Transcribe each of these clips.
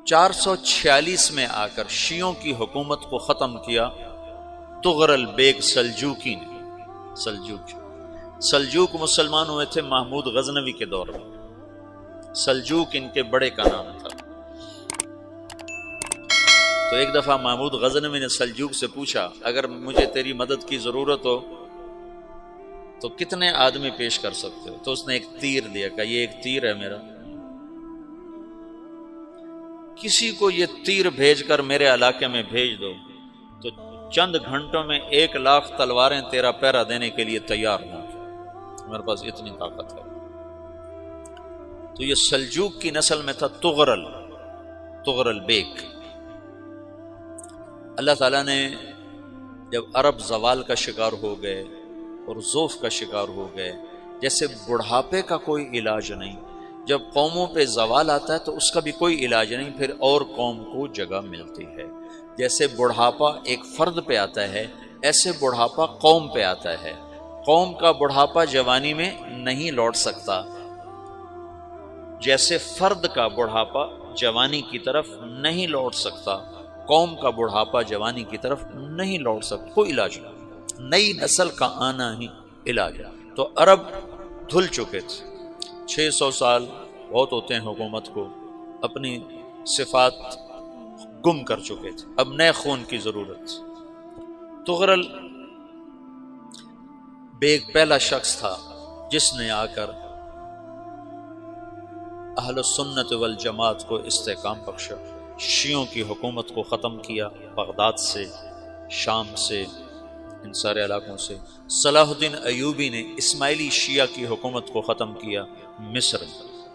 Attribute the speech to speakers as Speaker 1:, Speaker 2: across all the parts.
Speaker 1: 446 میں آ کر شیعوں کی حکومت کو ختم کیا تغرل بیگ سلجوکی نے۔ سلجوک مسلمان ہوئے تھے محمود غزنوی کے دور میں، سلجوک ان کے بڑے کا نام تھا۔ تو ایک دفعہ محمود غزنوی نے سلجوک سے پوچھا اگر مجھے تیری مدد کی ضرورت ہو تو کتنے آدمی پیش کر سکتے ہو؟ تو اس نے ایک تیر دیا، کہا یہ ایک تیر ہے میرا، کسی کو یہ تیر بھیج کر میرے علاقے میں بھیج دو تو چند گھنٹوں میں 1,00,000 تلواریں تیرا پیرا دینے کے لیے تیار ہوں، میرے پاس اتنی طاقت ہے۔ تو یہ سلجوک کی نسل میں تھا تغرل بیگ۔ اللہ تعالیٰ نے جب عرب زوال کا شکار ہو گئے اور ضعف کا شکار ہو گئے، جیسے بڑھاپے کا کوئی علاج نہیں، جب قوموں پہ زوال آتا ہے تو اس کا بھی کوئی علاج نہیں، پھر اور قوم کو جگہ ملتی ہے۔ جیسے بڑھاپا ایک فرد پہ آتا ہے، ایسے بڑھاپا قوم پہ آتا ہے۔ قوم کا بڑھاپا جوانی میں نہیں لوٹ سکتا، جیسے فرد کا بڑھاپا جوانی کی طرف نہیں لوٹ سکتا، قوم کا بڑھاپا جوانی کی طرف نہیں لوٹ سکتا، کوئی علاج نہیں۔ نئی نسل کا آنا ہی علاج ہے۔ تو عرب دھل چکے تھے، 600 سال بہت ہوتے ہیں حکومت کو، اپنی صفات گم کر چکے تھے، اب نئے خون کی ضرورت تھی۔ تغرل بیگ پہلا شخص تھا جس نے آ کر اہل السنت والجماعت کو استحکام بخشا، شیعوں کی حکومت کو ختم کیا، بغداد سے، شام سے، ان سارے علاقوں سے۔ صلاح الدین ایوبی نے اسماعیلی شیعہ کی حکومت کو ختم کیا، مصر۔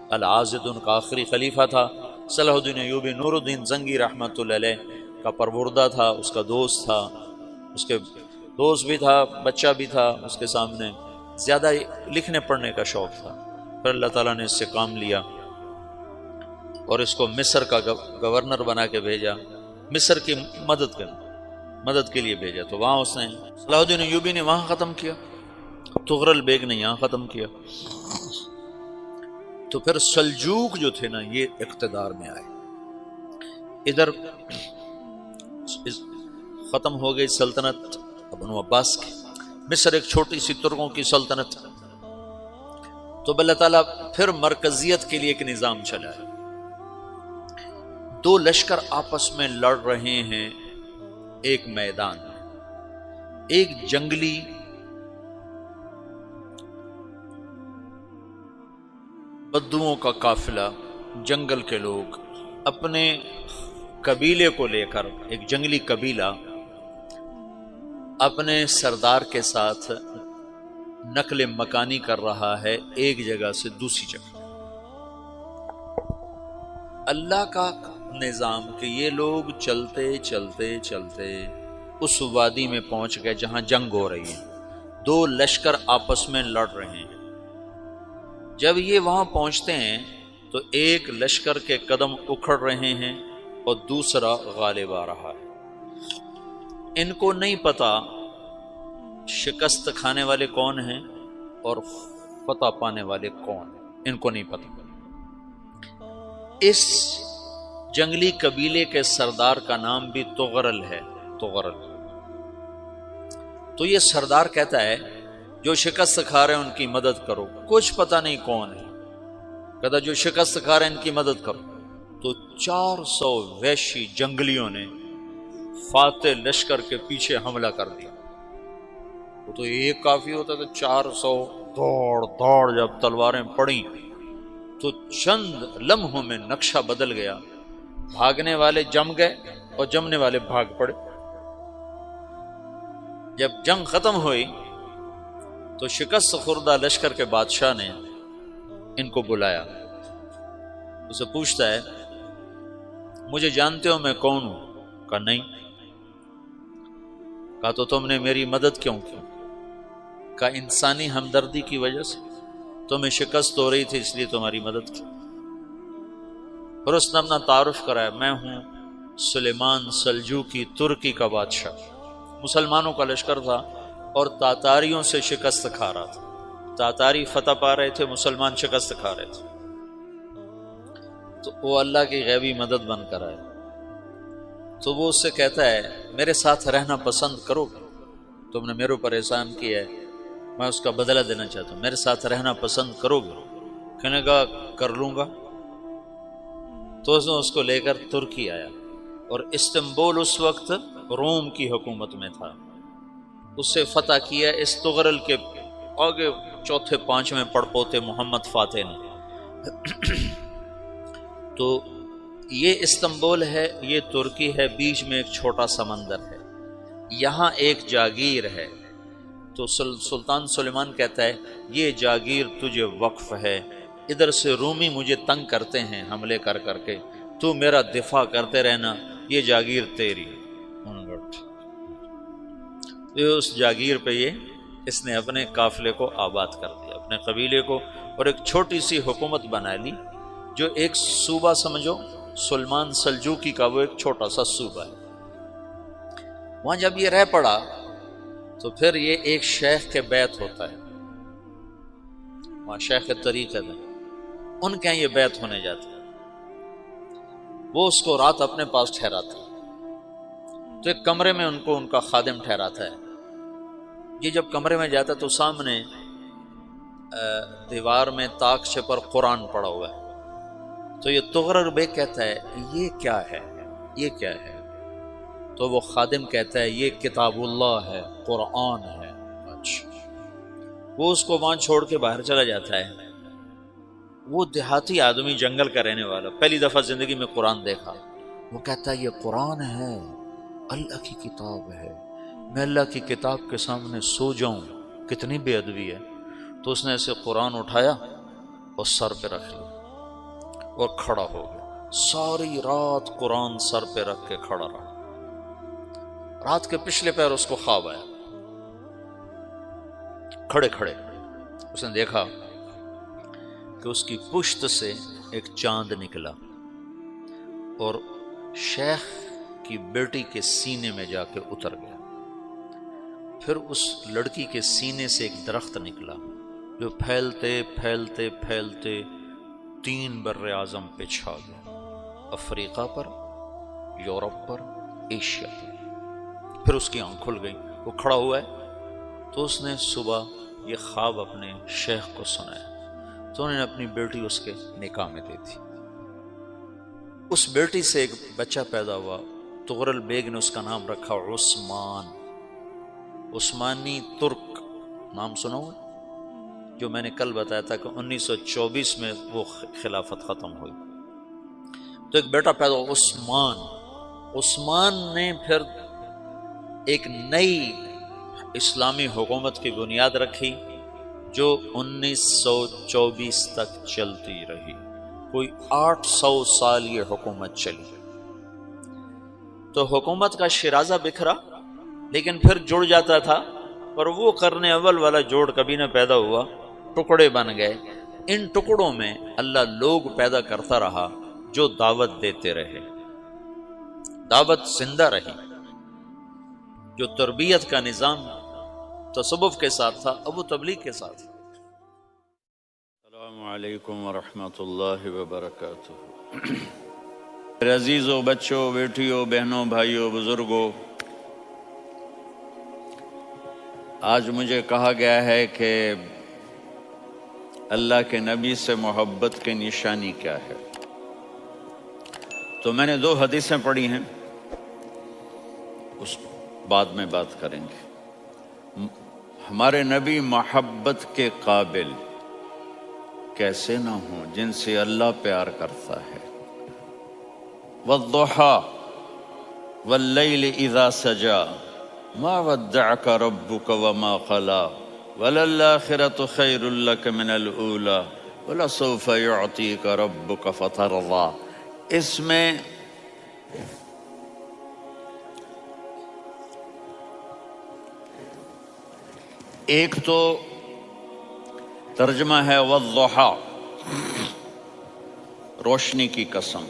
Speaker 1: العاضد ان کا آخری خلیفہ تھا صلاح الدین ایوبی، نور الدین زنگی رحمۃ اللہ علیہ کا پروردہ تھا، اس کا دوست تھا، اس کے دوست بھی تھا، بچہ بھی تھا اس کے سامنے، زیادہ لکھنے پڑھنے کا شوق تھا۔ پھر اللہ تعالیٰ نے اس سے کام لیا اور اس کو مصر کا گورنر بنا کے بھیجا، مصر کی مدد کے لیے بھیجا۔ تو وہاں اس نے صلاح الدین ایوبی نے وہاں ختم کیا، تغرل بیگ نے یہاں ختم کیا۔ تو پھر سلجوک جو تھے نا یہ اقتدار میں آئے، ادھر ختم ہو گئی سلطنت بنو عباس کی، مصر ایک چھوٹی سی ترکوں کی سلطنت۔ تو اللہ تعالیٰ پھر مرکزیت کے لیے ایک نظام چلایا، دو لشکر آپس میں لڑ رہے ہیں ایک میدان میں، ایک جنگلی بدوؤں کا قافلہ، جنگل کے لوگ اپنے قبیلے کو لے کر، ایک جنگلی قبیلہ اپنے سردار کے ساتھ نقل مکانی کر رہا ہے ایک جگہ سے دوسری جگہ۔ اللہ کا نظام کہ یہ لوگ چلتے چلتے چلتے اس وادی میں پہنچ گئے جہاں جنگ ہو رہی ہے، دو لشکر آپس میں لڑ رہے ہیں۔ جب یہ وہاں پہنچتے ہیں تو ایک لشکر کے قدم اکھڑ رہے ہیں اور دوسرا غالب آ رہا ہے۔ ان کو نہیں پتا شکست کھانے والے کون ہیں اور فتح پانے والے کون ہیں، ان کو نہیں پتا۔ اس جنگلی قبیلے کے سردار کا نام بھی تغرل ہے، تغرل۔ تو یہ سردار کہتا ہے جو شکست کھا رہے ہیں ان کی مدد کرو، کچھ پتہ نہیں کون ہے، کہتا جو شکست کھا رہے ہیں ان کی مدد کرو۔ تو 400 وحشی جنگلیوں نے فاتح لشکر کے پیچھے حملہ کر دیا۔ وہ تو ایک کافی ہوتا تھا، 400 دوڑ دوڑ جب تلواریں پڑیں تو چند لمحوں میں نقشہ بدل گیا، بھاگنے والے جم گئے اور جمنے والے بھاگ پڑے۔ جب جنگ ختم ہوئی تو شکست خوردہ لشکر کے بادشاہ نے ان کو بلایا، اسے پوچھتا ہے مجھے جانتے ہو میں کون ہوں؟ کہا نہیں۔ کہا تو تم نے میری مدد کیوں کی؟ کہا انسانی ہمدردی کی وجہ سے، تمہیں شکست ہو رہی تھی اس لیے تمہاری مدد کی۔ اور اس نے اپنا تعارف کرایا، میں ہوں سلیمان سلجوکی، ترکی کا بادشاہ۔ مسلمانوں کا لشکر تھا اور تاتاریوں سے شکست کھا رہا تھا، تاتاری فتح پا رہے تھے، مسلمان شکست کھا رہے تھے۔ تو وہ اللہ کی غیبی مدد بن کر آئے، تو وہ اس سے کہتا ہے میرے ساتھ رہنا پسند کرو گے؟ تم نے میرے اوپر احسان کیا ہے، میں اس کا بدلہ دینا چاہتا ہوں، میرے ساتھ رہنا پسند کرو گے؟ کہنے کا کر لوں گا۔ تو اس نے اس کو لے کر ترکی آیا، اور استنبول اس وقت روم کی حکومت میں تھا، اسے فتح کیا اس تغرل کے آگے چوتھے پانچویں پڑپوتے محمد فاتح نے۔ تو یہ استنبول ہے، یہ ترکی ہے، بیچ میں ایک چھوٹا سمندر ہے، یہاں ایک جاگیر ہے۔ تو سلطان سلیمان کہتا ہے یہ جاگیر تجھے وقف ہے، ادھر سے رومی مجھے تنگ کرتے ہیں حملے کر کر کے، تو میرا دفاع کرتے رہنا، یہ جاگیر تیری۔ اس جاگیر پہ اس نے اپنے قافلے کو آباد کر دیا، اپنے قبیلے کو، اور ایک چھوٹی سی حکومت بنا لی، جو ایک صوبہ سمجھو سلمان سلجوقی کا، وہ ایک چھوٹا سا صوبہ ہے۔ وہاں جب یہ رہ پڑا تو پھر یہ ایک شیخ کے بیت ہوتا ہے، وہاں شیخ طریقت ہے، ان کے یہ بیت ہونے جاتا ہے، وہ اس کو رات اپنے پاس ٹھہراتا ہے، تو ایک کمرے میں ان کا خادم ٹھہراتا ہے۔ یہ جب کمرے میں جاتا ہے تو سامنے دیوار میں تاکچے پر قرآن پڑا ہوا ہے، تو یہ تغرل بیگ کہتا ہے یہ کیا ہے، یہ کیا ہے؟ تو وہ خادم کہتا ہے یہ کتاب اللہ ہے، قرآن ہے۔ اچھا، وہ اس کو وہاں چھوڑ کے باہر چلا جاتا ہے۔ وہ دیہاتی آدمی، جنگل کا رہنے والا، پہلی دفعہ زندگی میں قرآن دیکھا، وہ کہتا ہے یہ قرآن ہے، اللہ کی کتاب ہے، میں اللہ کی کتاب کے سامنے سو جاؤں، کتنی بے ادبی ہے۔ تو اس نے ایسے قرآن اٹھایا اور سر پہ رکھ لیا اور کھڑا ہو گیا، ساری رات قرآن سر پہ رکھ کے کھڑا رہا۔ رات کے پچھلے پہر اس کو خواب آیا، کھڑے کھڑے اس نے دیکھا کہ اس کی پشت سے ایک چاند نکلا اور شیخ کی بیٹی کے سینے میں جا کے اتر گیا، پھر اس لڑکی کے سینے سے ایک درخت نکلا جو پھیلتے پھیلتے پھیلتے 3 بر اعظم پہ چھا گیا، افریقہ پر، یورپ پر، ایشیا پر۔ پھر اس کی آنکھ کھل گئی، وہ کھڑا ہوا ہے، تو اس نے صبح یہ خواب اپنے شیخ کو سنایا، تو انہوں نے اپنی بیٹی اس کے نکاح میں دے دی۔ اس بیٹی سے ایک بچہ پیدا ہوا، تغرل بیگ نے اس کا نام رکھا عثمان، عثمانی ترک نام سنا ہوا، جو میں نے کل بتایا تھا کہ 1924 میں وہ خلافت ختم ہوئی۔ تو ایک بیٹا پیدا ہوا عثمان۔ عثمان نے پھر ایک نئی اسلامی حکومت کی بنیاد رکھی جو 1924 تک چلتی رہی، کوئی 800 سال یہ حکومت چلی۔ تو حکومت کا شرازہ بکھرا، لیکن پھر جڑ جاتا تھا، اور وہ قرن اول والا جوڑ کبھی نہ پیدا ہوا، ٹکڑے بن گئے۔ ان ٹکڑوں میں اللہ لوگ پیدا کرتا رہا جو دعوت دیتے رہے، دعوت زندہ رہی۔ جو تربیت کا نظام تصوف کے ساتھ تھا، اب وہ تبلیغ کے ساتھ۔
Speaker 2: السلام علیکم ورحمۃ اللہ وبرکاتہ۔ میرے عزیزوں، بچوں، بیٹیوں، بہنوں، بھائیوں، بزرگوں، آج مجھے کہا گیا ہے کہ اللہ کے نبی سے محبت کی نشانی کیا ہے، تو میں نے 2 حدیثیں پڑھی ہیں، اس بعد میں بات کریں گے۔ ہمارے نبی محبت کے قابل کیسے نہ ہوں جن سے اللہ پیار کرتا ہے۔ والضحیٰ واللیل اذا سجا ما ودعک ربک وما قلی وللآخرۃ خیر لک من الاولی ولسوف یعطیک ربک فترضی۔ اس میں ایک تو ترجمہ ہے والضحیٰ، روشنی کی قسم،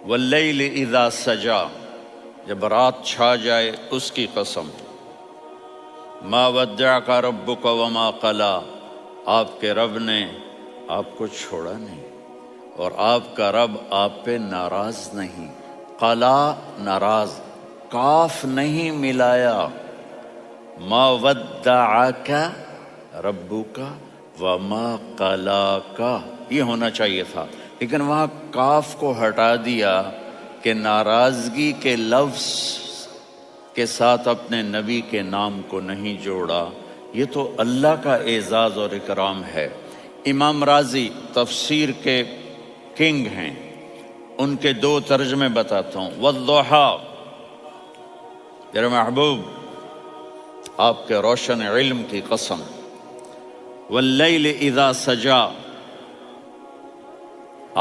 Speaker 2: واللیل اذا سجا، جب رات چھا جائے اس کی قسم، ما ودعک ربک وما قلی، آپ کے رب نے آپ کو چھوڑا نہیں، اور آپ کا رب آپ پہ ناراض نہیں. قلا ناراض، کاف نہیں ملایا. ما ودعک ربک وما قلاک، یہ ہونا چاہیے تھا، لیکن وہاں کاف کو ہٹا دیا کہ ناراضگی کے لفظ کے ساتھ اپنے نبی کے نام کو نہیں جوڑا. یہ تو اللہ کا اعزاز اور اکرام ہے. امام رازی تفسیر کے کنگ ہیں، ان کے 2 ترجمے بتاتا ہوں. والضحیٰ، میرے محبوب آپ کے روشن علم کی قسم. واللیل اذا سجا،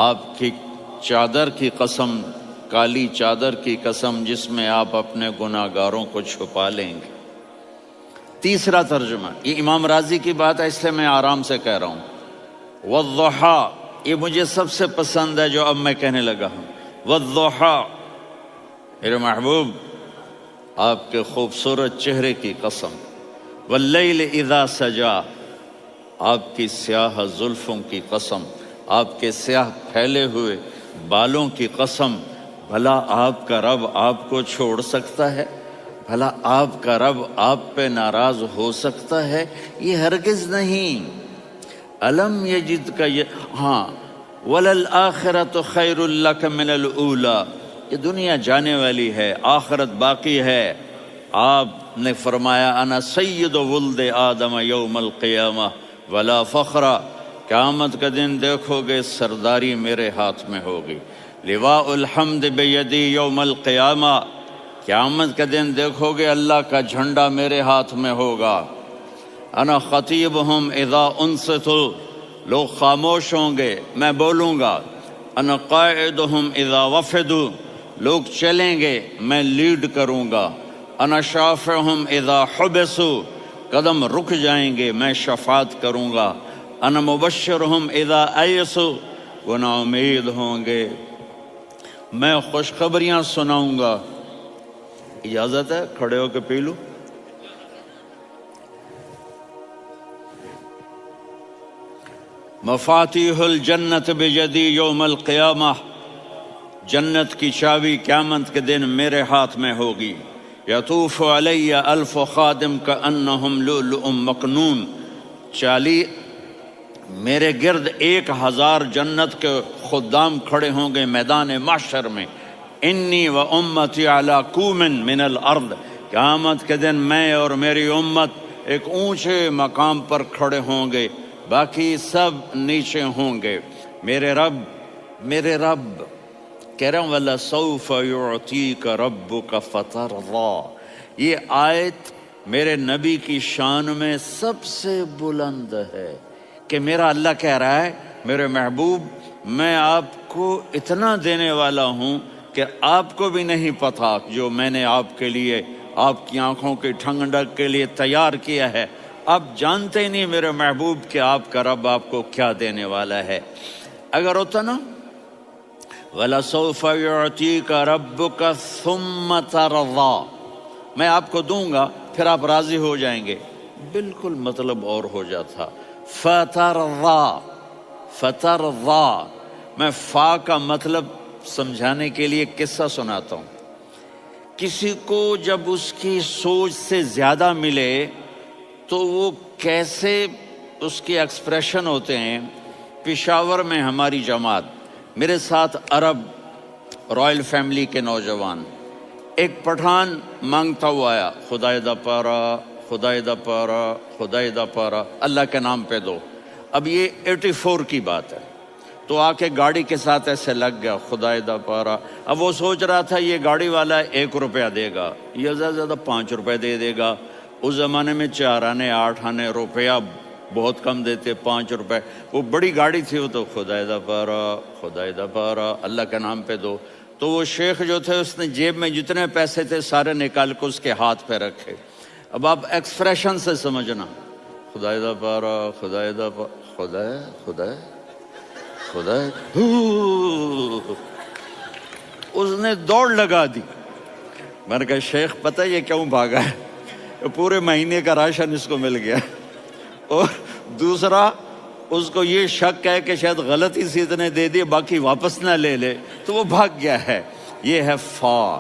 Speaker 2: آپ کی چادر کی قسم، کالی چادر کی قسم جس میں آپ اپنے گناہ گاروں کو چھپا لیں گے. تیسرا ترجمہ، یہ امام راضی کی بات ہے اس لیے میں آرام سے کہہ رہا ہوں. والضحیٰ، یہ مجھے سب سے پسند ہے جو اب میں کہنے لگا ہوں. والضحیٰ، میرے محبوب آپ کے خوبصورت چہرے کی قسم. واللیل اذا سجا، آپ کی سیاہ زلفوں کی قسم، آپ کے سیاہ پھیلے ہوئے بالوں کی قسم. بھلا آپ کا رب آپ کو چھوڑ سکتا ہے؟ بھلا آپ کا رب آپ پہ ناراض ہو سکتا ہے؟ یہ ہرگز نہیں. الم یجد کا ہاں وللآخرۃ خیر لک من الاولی، یہ دنیا جانے والی ہے، آخرت باقی ہے. آپ نے فرمایا انا سید ولد آدم یوم القیامہ ولا فخر، قیامت کا دن دیکھو گے سرداری میرے ہاتھ میں ہوگی. لواء الحمد بیدی یوم القیامہ، قیامت کا دن دیکھو گے اللہ کا جھنڈا میرے ہاتھ میں ہوگا. انا خطیبہم اذا انصتوا، لوگ خاموش ہوں گے میں بولوں گا. انا قائدہم اذا وفدوا، لوگ چلیں گے میں لیڈ کروں گا. انا شافعہم اذا حبسوا، قدم رک جائیں گے میں شفاعت کروں گا. انا مبشرہم اذا ایسوا، وہ نا امید ہوں گے میں خوشخبریاں سناؤں گا. اجازت ہے کھڑے ہو کے پی لوں؟ مفاتیح الجنت بیدی یوم القیامہ، جنت کی چابی قیامت کے دن میرے ہاتھ میں ہوگی. یطوف علی الف خادم کانہم لؤلؤ مکنون، میرے گرد 1000 جنت کے خدام کھڑے ہوں گے میدان محشر میں. انی و امتی علی کوم من الارض، قیامت کے دن میں اور میری امت ایک اونچے مقام پر کھڑے ہوں گے، باقی سب نیچے ہوں گے. میرے رب کہہ رہا ہوں وَلَسَوْفَ يُعْطِيكَ رَبُّكَ فَتَرْضَىٰ، یہ آیت میرے نبی کی شان میں سب سے بلند ہے کہ میرا اللہ کہہ رہا ہے میرے محبوب میں آپ کو اتنا دینے والا ہوں کہ آپ کو بھی نہیں پتا جو میں نے آپ کے لیے، آپ کی آنکھوں کی ٹھنڈک کے لیے تیار کیا ہے. آپ جانتے ہی نہیں میرے محبوب کہ آپ کا رب آپ کو کیا دینے والا ہے. اگر ہوتا نا وَلَسَوْفَ يُعْطِيكَ رَبُّكَ ثُمَّ تَرْضَىٰ، میں آپ کو دوں گا پھر آپ راضی ہو جائیں گے، بالکل مطلب اور ہو جاتا. فترضا، میں فا کا مطلب سمجھانے کے لیے قصہ سناتا ہوں. کسی کو جب اس کی سوچ سے زیادہ ملے تو وہ کیسے اس کے ایکسپریشن ہوتے ہیں. پشاور میں ہماری جماعت، میرے ساتھ عرب رائل فیملی کے نوجوان، ایک پٹھان مانگتا ہوا آیا خدای دا پارا، خدای دا پارا، خدای دا پارا، اللہ کے نام پہ دو. اب یہ 84 کی بات ہے، تو آ کے گاڑی کے ساتھ ایسے لگ گیا خدای دا پارا. اب وہ سوچ رہا تھا یہ گاڑی والا 1 روپیہ دے گا، یہ زیادہ زیادہ 5 روپے دے گا. اس زمانے میں 4 آنے 8 آنے روپیہ بہت کم دیتے، 5 روپے. وہ بڑی گاڑی تھی، وہ تو خدای دا پارا، خدای دا پارا، اللہ کے نام پہ دو. تو وہ شیخ جو تھے اس نے جیب میں جتنے پیسے تھے سارے نکال کے اس کے ہاتھ پہ رکھے. اب آپ ایکسپریشن سے سمجھنا، خدای دا پارا، خدای دا پارا، خدای خدای خدای. اس نے دوڑ لگا دی. میں نے کہا شیخ پتہ یہ کیوں بھاگا ہے؟ پورے مہینے کا راشن اس کو مل گیا. اور دوسرا اس کو یہ شک ہے کہ شاید غلطی سے اتنے دے دیے باقی واپس نہ لے لے، تو وہ بھاگ گیا ہے۔ یہ ہے فا،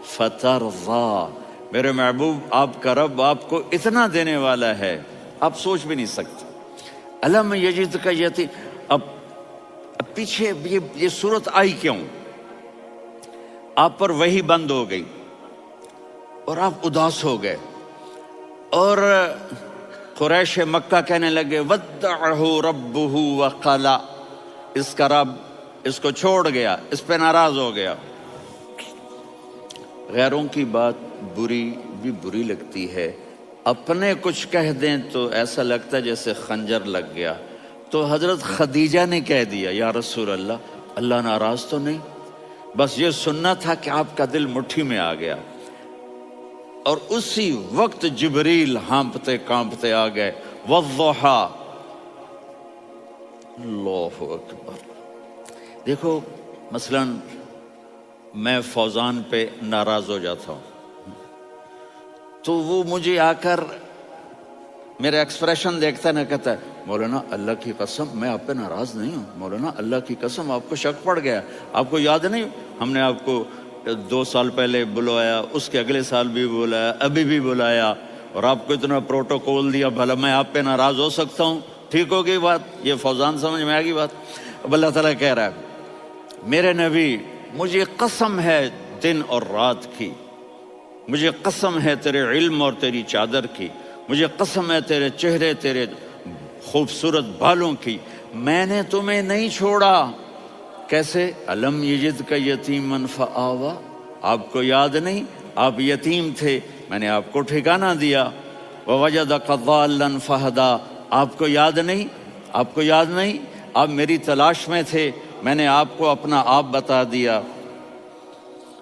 Speaker 2: فترضا، میرے محبوب آپ کا رب آپ کو اتنا دینے والا ہے آپ سوچ بھی نہیں سکتے۔ الم یجد کا یتیم، اب پیچھے یہ صورت آئی کیوں؟ آپ پر وحی بند ہو گئی اور آپ اداس ہو گئے، اور قریش مکہ کہنے لگے ودعہ ربہ وقلا، اس کا رب اس کو چھوڑ گیا، اس پہ ناراض ہو گیا۔ غیروں کی بات بری لگتی ہے، اپنے کچھ کہہ دیں تو ایسا لگتا ہے جیسے خنجر لگ گیا۔ تو حضرت خدیجہ نے کہہ دیا یا رسول اللہ، اللہ ناراض تو نہیں؟ بس یہ سننا تھا کہ آپ کا دل مٹھی میں آ گیا۔ اور اسی وقت جبریل ہانپتے کانپتے آ گئے، والضحی، اللہ اکبر۔ دیکھو مثلا میں فوزان پہ ناراض ہو جاتا ہوں تو وہ مجھے آ کر میرا ایکسپریشن دیکھتا ہے نا، کہتا ہے مولانا اللہ کی قسم میں آپ پہ ناراض نہیں ہوں، مولانا اللہ کی قسم آپ کو شک پڑ گیا، آپ کو یاد نہیں ہم نے آپ کو 2 سال پہلے بلایا، اس کے اگلے سال بھی بلایا، ابھی بھی بلایا، اور آپ کو اتنا پروٹوکول دیا، بھلا میں آپ پہ ناراض ہو سکتا ہوں؟ ٹھیک ہو گئی بات؟ یہ فوزان سمجھ میں آ گئی بات؟ اب اللہ تعالیٰ کہہ رہا ہے میرے نبی مجھے قسم ہے دن اور رات کی، مجھے قسم ہے تیرے علم اور تیری چادر کی، مجھے قسم ہے تیرے چہرے تیرے خوبصورت بالوں کی، میں نے تمہیں نہیں چھوڑا۔ کیسے؟ الم یجد کا یتیمن فآوا، آپ کو یاد نہیں آپ یتیم تھے، میں نے آپ کو ٹھکانہ دیا۔ ووجدک ضالا فہدا، آپ کو یاد نہیں؟ آپ کو یاد نہیں آپ میری تلاش میں تھے، میں نے آپ کو اپنا آپ بتا دیا۔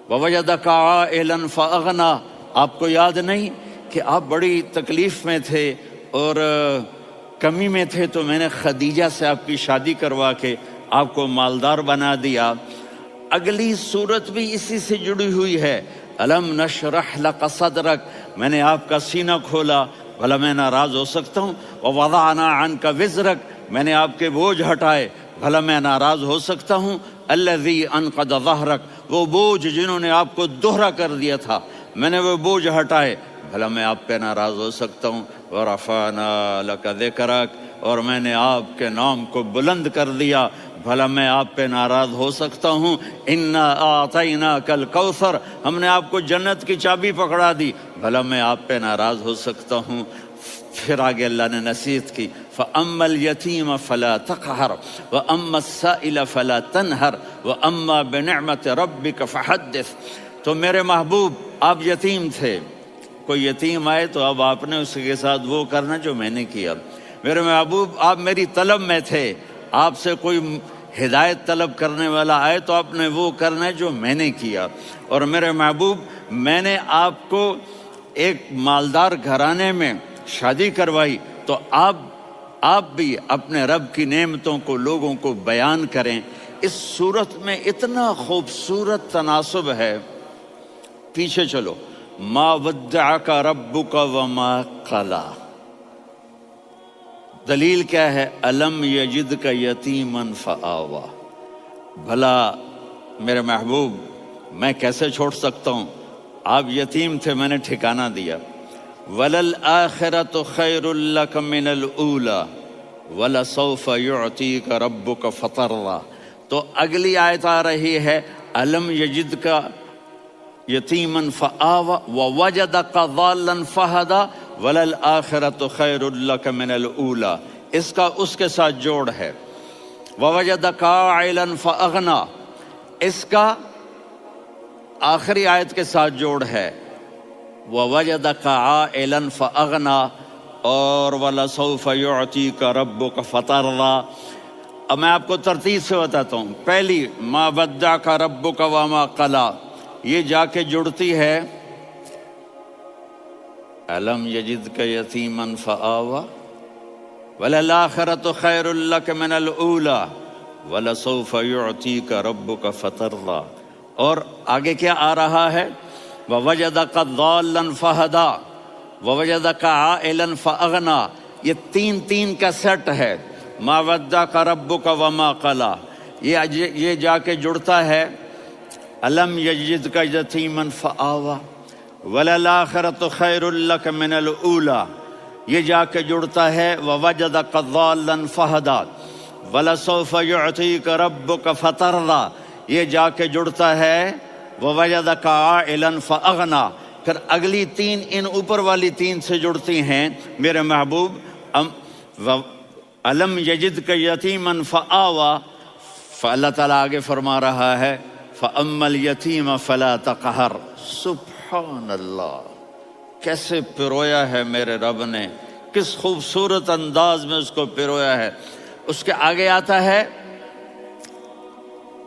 Speaker 2: ووجدک عائلا فاغنا، آپ کو یاد نہیں کہ آپ بڑی تکلیف میں تھے اور کمی میں تھے، تو میں نے خدیجہ سے آپ کی شادی کروا کے آپ کو مالدار بنا دیا۔ اگلی صورت بھی اسی سے جڑی ہوئی ہے، الم نشرح لک صدرک، میں نے آپ کا سینہ کھولا، بھلا میں ناراض ہو سکتا ہوں؟ ووضعنا عنک وزرک، میں نے آپ کے بوجھ ہٹائے، بھلا میں ناراض ہو سکتا ہوں؟ الذی انقض ظہرک، وہ بوجھ جنہوں نے آپ کو دوہرا کر دیا تھا، میں نے وہ بوجھ ہٹائے، بھلا میں آپ پہ ناراض ہو سکتا ہوں؟ ورفعنا لک ذکرک، اور میں نے آپ کے نام کو بلند کر دیا، بھلا میں آپ پہ ناراض ہو سکتا ہوں؟ انا اعطیناک الکوثر، ہم نے آپ کو جنت کی چابی پکڑا دی، بھلا میں آپ پہ ناراض ہو سکتا ہوں؟ پھر آگے اللہ نے نصیحت کی، فَأَمَّا الْيَتِيمَ فَلَا تَقْهَرْ وَأَمَّا السَّائِلَ فَلَا تَنْهَرْ وَأَمَّا بِنِعْمَةِ رَبِّكَ فَحَدِّثْ۔ تو میرے محبوب آپ یتیم تھے، کوئی یتیم آئے تو اب آپ نے اس کے ساتھ وہ کرنا جو میں نے کیا۔ میرے محبوب آپ میری طلب میں تھے، آپ سے کوئی ہدایت طلب کرنے والا آئے تو آپ نے وہ کرنا ہے جو میں نے کیا۔ اور میرے محبوب میں نے آپ کو ایک مالدار گھرانے میں شادی کروائی، تو آپ بھی اپنے رب کی نعمتوں کو لوگوں کو بیان کریں۔ اس صورت میں اتنا خوبصورت تناسب ہے، پیچھے چلو، ما ودعک ربک وما قلا، دلیل کیا ہے؟ الم یجدک یتیما فآوا، بھلا میرے محبوب میں کیسے چھوڑ سکتا ہوں؟ آپ یتیم تھے، میں نے ٹھکانہ دیا۔ وَلَلْآخِرَةُ خَيْرٌ لَكَ مِنَ الْأُولَى وَلَسَوْفَ يُعْطِيكَ رَبُّكَ فَتَرْضَىٰ۔ تو اگلی آیت آ رہی ہے، الم یجدک یتیما فآوا ووجدک ضالا فہدا وَلَلْآخِرَةُ خَيْرٌ لَكَ مِنَ الْأُولَىٰ، اس کا اس کے ساتھ جوڑ ہے۔ وَوَجَدَكَ عَائِلًا فَأَغْنَىٰ، اس کا آخری آیت کے ساتھ جوڑ ہے، وَوَجَدَكَ عَائِلًا فَأَغْنَىٰ اور وَلَسَوْفَ يُعْطِيكَ رَبُّكَ فَتَرْضَىٰ۔ اب میں آپ کو ترتیب سے بتاتا ہوں۔ پہلی مَا وَدَّعَكَ رَبُّكَ وَمَا قَلَىٰ، یہ جا کے جڑتی ہے الم یجدک یتیما فآوا وَلَلْآخِرَةُ خَيْرٌ لَكَ مِنَ الْأُولَىٰ وَلَسَوْفَ يُعْطِيكَ رَبُّكَ فَتَرْضَىٰ۔ اور آگے کیا آ رہا ہے؟ وَوَجَدَكَ ضَالًّا فَهَدَىٰ وَوَجَدَكَ عَائِلًا فَأَغْنَىٰ، یہ تین کا سیٹ ہے۔ ما ودعک ربک وما قلی، یہ جا کے جڑتا ہے الم یجدک یتیما فآوی وللآخرۃ خیر لک من الاولی، یہ جا کے جڑتا ہے ووجدک ضالا فہدی ولسوف یعطیک ربک فترضی، یہ جا کے جڑتا ہے ووجدک عائلا فاغنی۔ پھر اگلی تین ان اوپر والی تین سے جڑتی ہیں میرے محبوب، الم یجدک یتیما فآوی، فاللہ تعالیٰ آگے فرما رہا ہے فاما الیتیم فلا تقہر۔ سبحان اللہ، کیسے پرویا ہے میرے رب نے، کس خوبصورت انداز میں اس کو پرویا ہے۔ اس کے آگے آتا ہے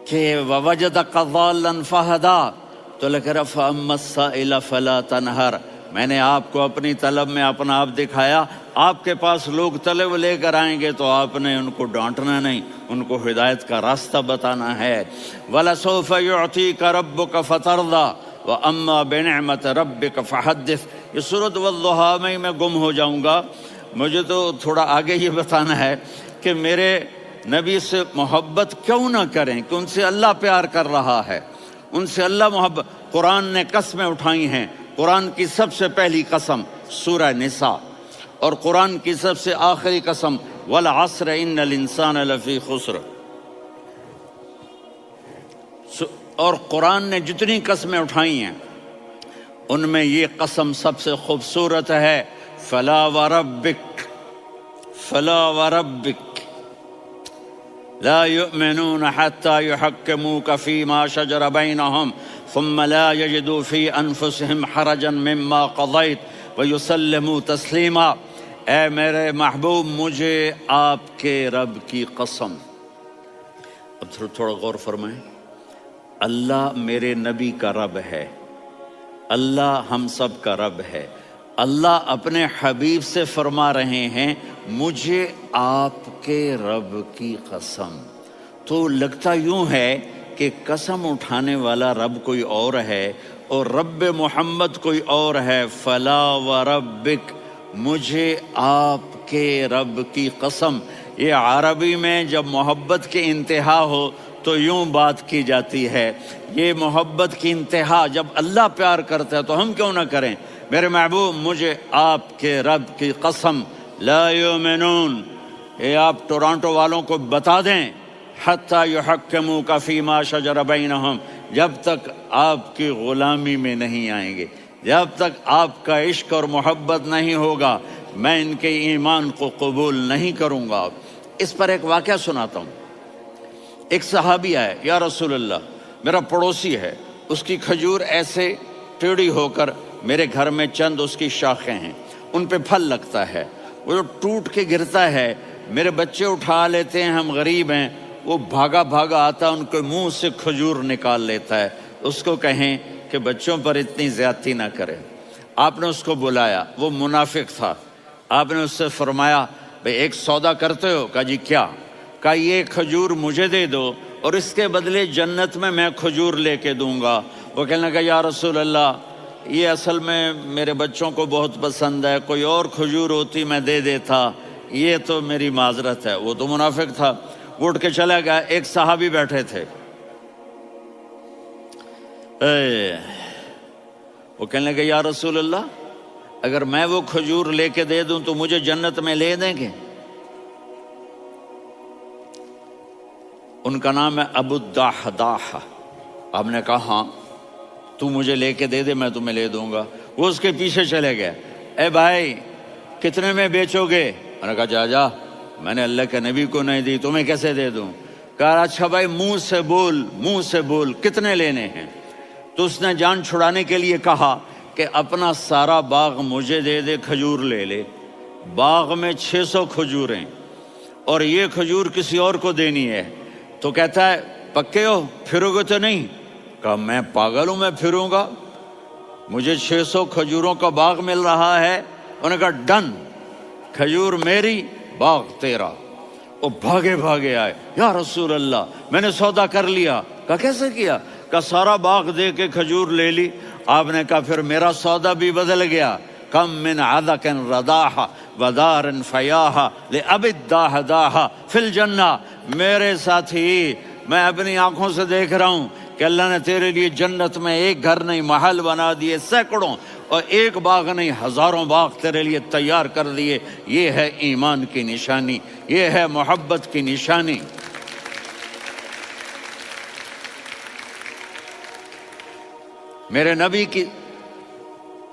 Speaker 2: کہ ووجدک ضالا فہدی، تو لکھ رہا فاما السائل فلا تنہر، میں نے آپ کو اپنی طلب میں اپنا آپ دکھایا، آپ کے پاس لوگ طلب لے کر آئیں گے تو آپ نے ان کو ڈانٹنا نہیں، ان کو ہدایت کا راستہ بتانا ہے۔ وَلَسَوْفَ يُعْطِيكَ رَبُّكَ فَتَرْضَىٰ وَأَمَّا بِنِعْمَةِ رَبِّكَ فَحَدِّثْ۔ یہ سورۃ والضحیٰ میں گم ہو جاؤں گا، مجھے تو تھوڑا آگے یہ بتانا ہے کہ میرے نبی سے محبت کیوں نہ کریں، کہ ان سے اللہ پیار کر رہا ہے، ان سے اللہ محبت۔ قرآن نے قسمیں اٹھائی ہیں، قرآن کی سب سے پہلی قسم سورہ نساء، اور قرآن کی سب سے آخری قسم والعصر ان الانسان لفی خسر۔ اور قرآن نے جتنی قسمیں اٹھائی ہیں ان میں یہ قسم سب سے خوبصورت ہے، فلا وربک، فلا وربک لا يؤمنون حتى يحكموك فيما شجر بينهم ثم لا يجدوا في انفسهم حرجا مما قضيت ويسلموا تسلیما۔ اے میرے محبوب، مجھے آپ کے رب کی قسم۔ اب تھوڑا غور فرمائیں، اللہ میرے نبی کا رب ہے، اللہ ہم سب کا رب ہے، اللہ اپنے حبیب سے فرما رہے ہیں مجھے آپ کے رب کی قسم۔ تو لگتا یوں ہے کہ قسم اٹھانے والا رب کوئی اور ہے اور رب محمد کوئی اور ہے۔ فلا وربک، مجھے آپ کے رب کی قسم۔ یہ عربی میں جب محبت کی انتہا ہو تو یوں بات کی جاتی ہے، یہ محبت کی انتہا جب اللہ پیار کرتا ہے تو ہم کیوں نہ کریں۔ میرے محبوب، مجھے آپ کے رب کی قسم، لا یؤمنون، یہ آپ ٹورانٹو والوں کو بتا دیں، حتی یحکموک فیما شجر بینہم، جب تک آپ کی غلامی میں نہیں آئیں گے، جب تک آپ کا عشق اور محبت نہیں ہوگا، میں ان کے ایمان کو قبول نہیں کروں گا۔ اس پر ایک واقعہ سناتا ہوں۔ ایک صحابی آئے، یا رسول اللہ، میرا پڑوسی ہے، اس کی کھجور ایسے ٹیڑھی ہو کر میرے گھر میں چند اس کی شاخیں ہیں، ان پہ پھل لگتا ہے، وہ جو ٹوٹ کے گرتا ہے، میرے بچے اٹھا لیتے ہیں، ہم غریب ہیں، وہ بھاگا بھاگا آتا ان کے منہ سے کھجور نکال لیتا ہے۔ اس کو کہیں کہ بچوں پر اتنی زیادتی نہ کریں۔ آپ نے اس کو بلایا، وہ منافق تھا، آپ نے اس سے فرمایا بھئی ایک سودا کرتے ہو؟ کہا جی کیا؟ کہا یہ کھجور مجھے دے دو اور اس کے بدلے جنت میں کھجور لے کے دوں گا۔ وہ کہنے لگا یا رسول اللہ، یہ اصل میں میرے بچوں کو بہت پسند ہے، کوئی اور کھجور ہوتی میں دے دیتا، یہ تو میری معذرت ہے۔ وہ تو منافق تھا، وہ اٹھ کے چلا گیا۔ ایک صحابی بیٹھے تھے، وہ کہنے لگے یا رسول اللہ، اگر میں وہ کھجور لے کے دے دوں تو مجھے جنت میں لے دیں گے؟ ان کا نام ہے ابو الدحداح۔ آپ نے کہا ہاں، تو مجھے لے کے دے دے، میں تمہیں لے دوں گا۔ وہ اس کے پیچھے چلے گئے، اے بھائی کتنے میں بیچو گے؟ میں نے کہا جا جا، میں نے اللہ کے نبی کو نہیں دی، تمہیں کیسے دے دوں؟ کہا اچھا بھائی منہ سے بول، منہ سے بول، کتنے لینے ہیں؟ تو اس نے جان چھڑانے کے لیے کہا کہ اپنا سارا باغ مجھے دے دے، کھجور لے لے۔ باغ میں 600 کھجوریں اور یہ کھجور کسی اور کو دینی ہے۔ تو کہتا ہے پکے ہو، پھرو گے تو نہیں؟ کہا میں پاگل ہوں، میں پھروں گا؟ مجھے 600 کھجوروں کا باغ مل رہا ہے۔ انہوں نے کہا ڈن، کھجور میری، باغ تیرا۔ وہ بھاگے بھاگے آئے، یا رسول اللہ میں نے سودا کر لیا۔ کہا کیسے کیا؟ کہا سارا باغ دے کے کھجور لے لی۔ آپ نے کہا پھر میرا سودا بھی بدل گیا، کم من عذق رداح ودار فیاح لأب الداہ داہ فی الجنہ. میرے ساتھی، میں اپنی آنکھوں سے دیکھ رہا ہوں کہ اللہ نے تیرے لیے جنت میں ایک گھر نہیں محل بنا دیے سینکڑوں، اور ایک باغ نہیں ہزاروں باغ تیرے لیے تیار کر دیے. یہ ہے ایمان کی نشانی، یہ ہے محبت کی نشانی. میرے نبی کی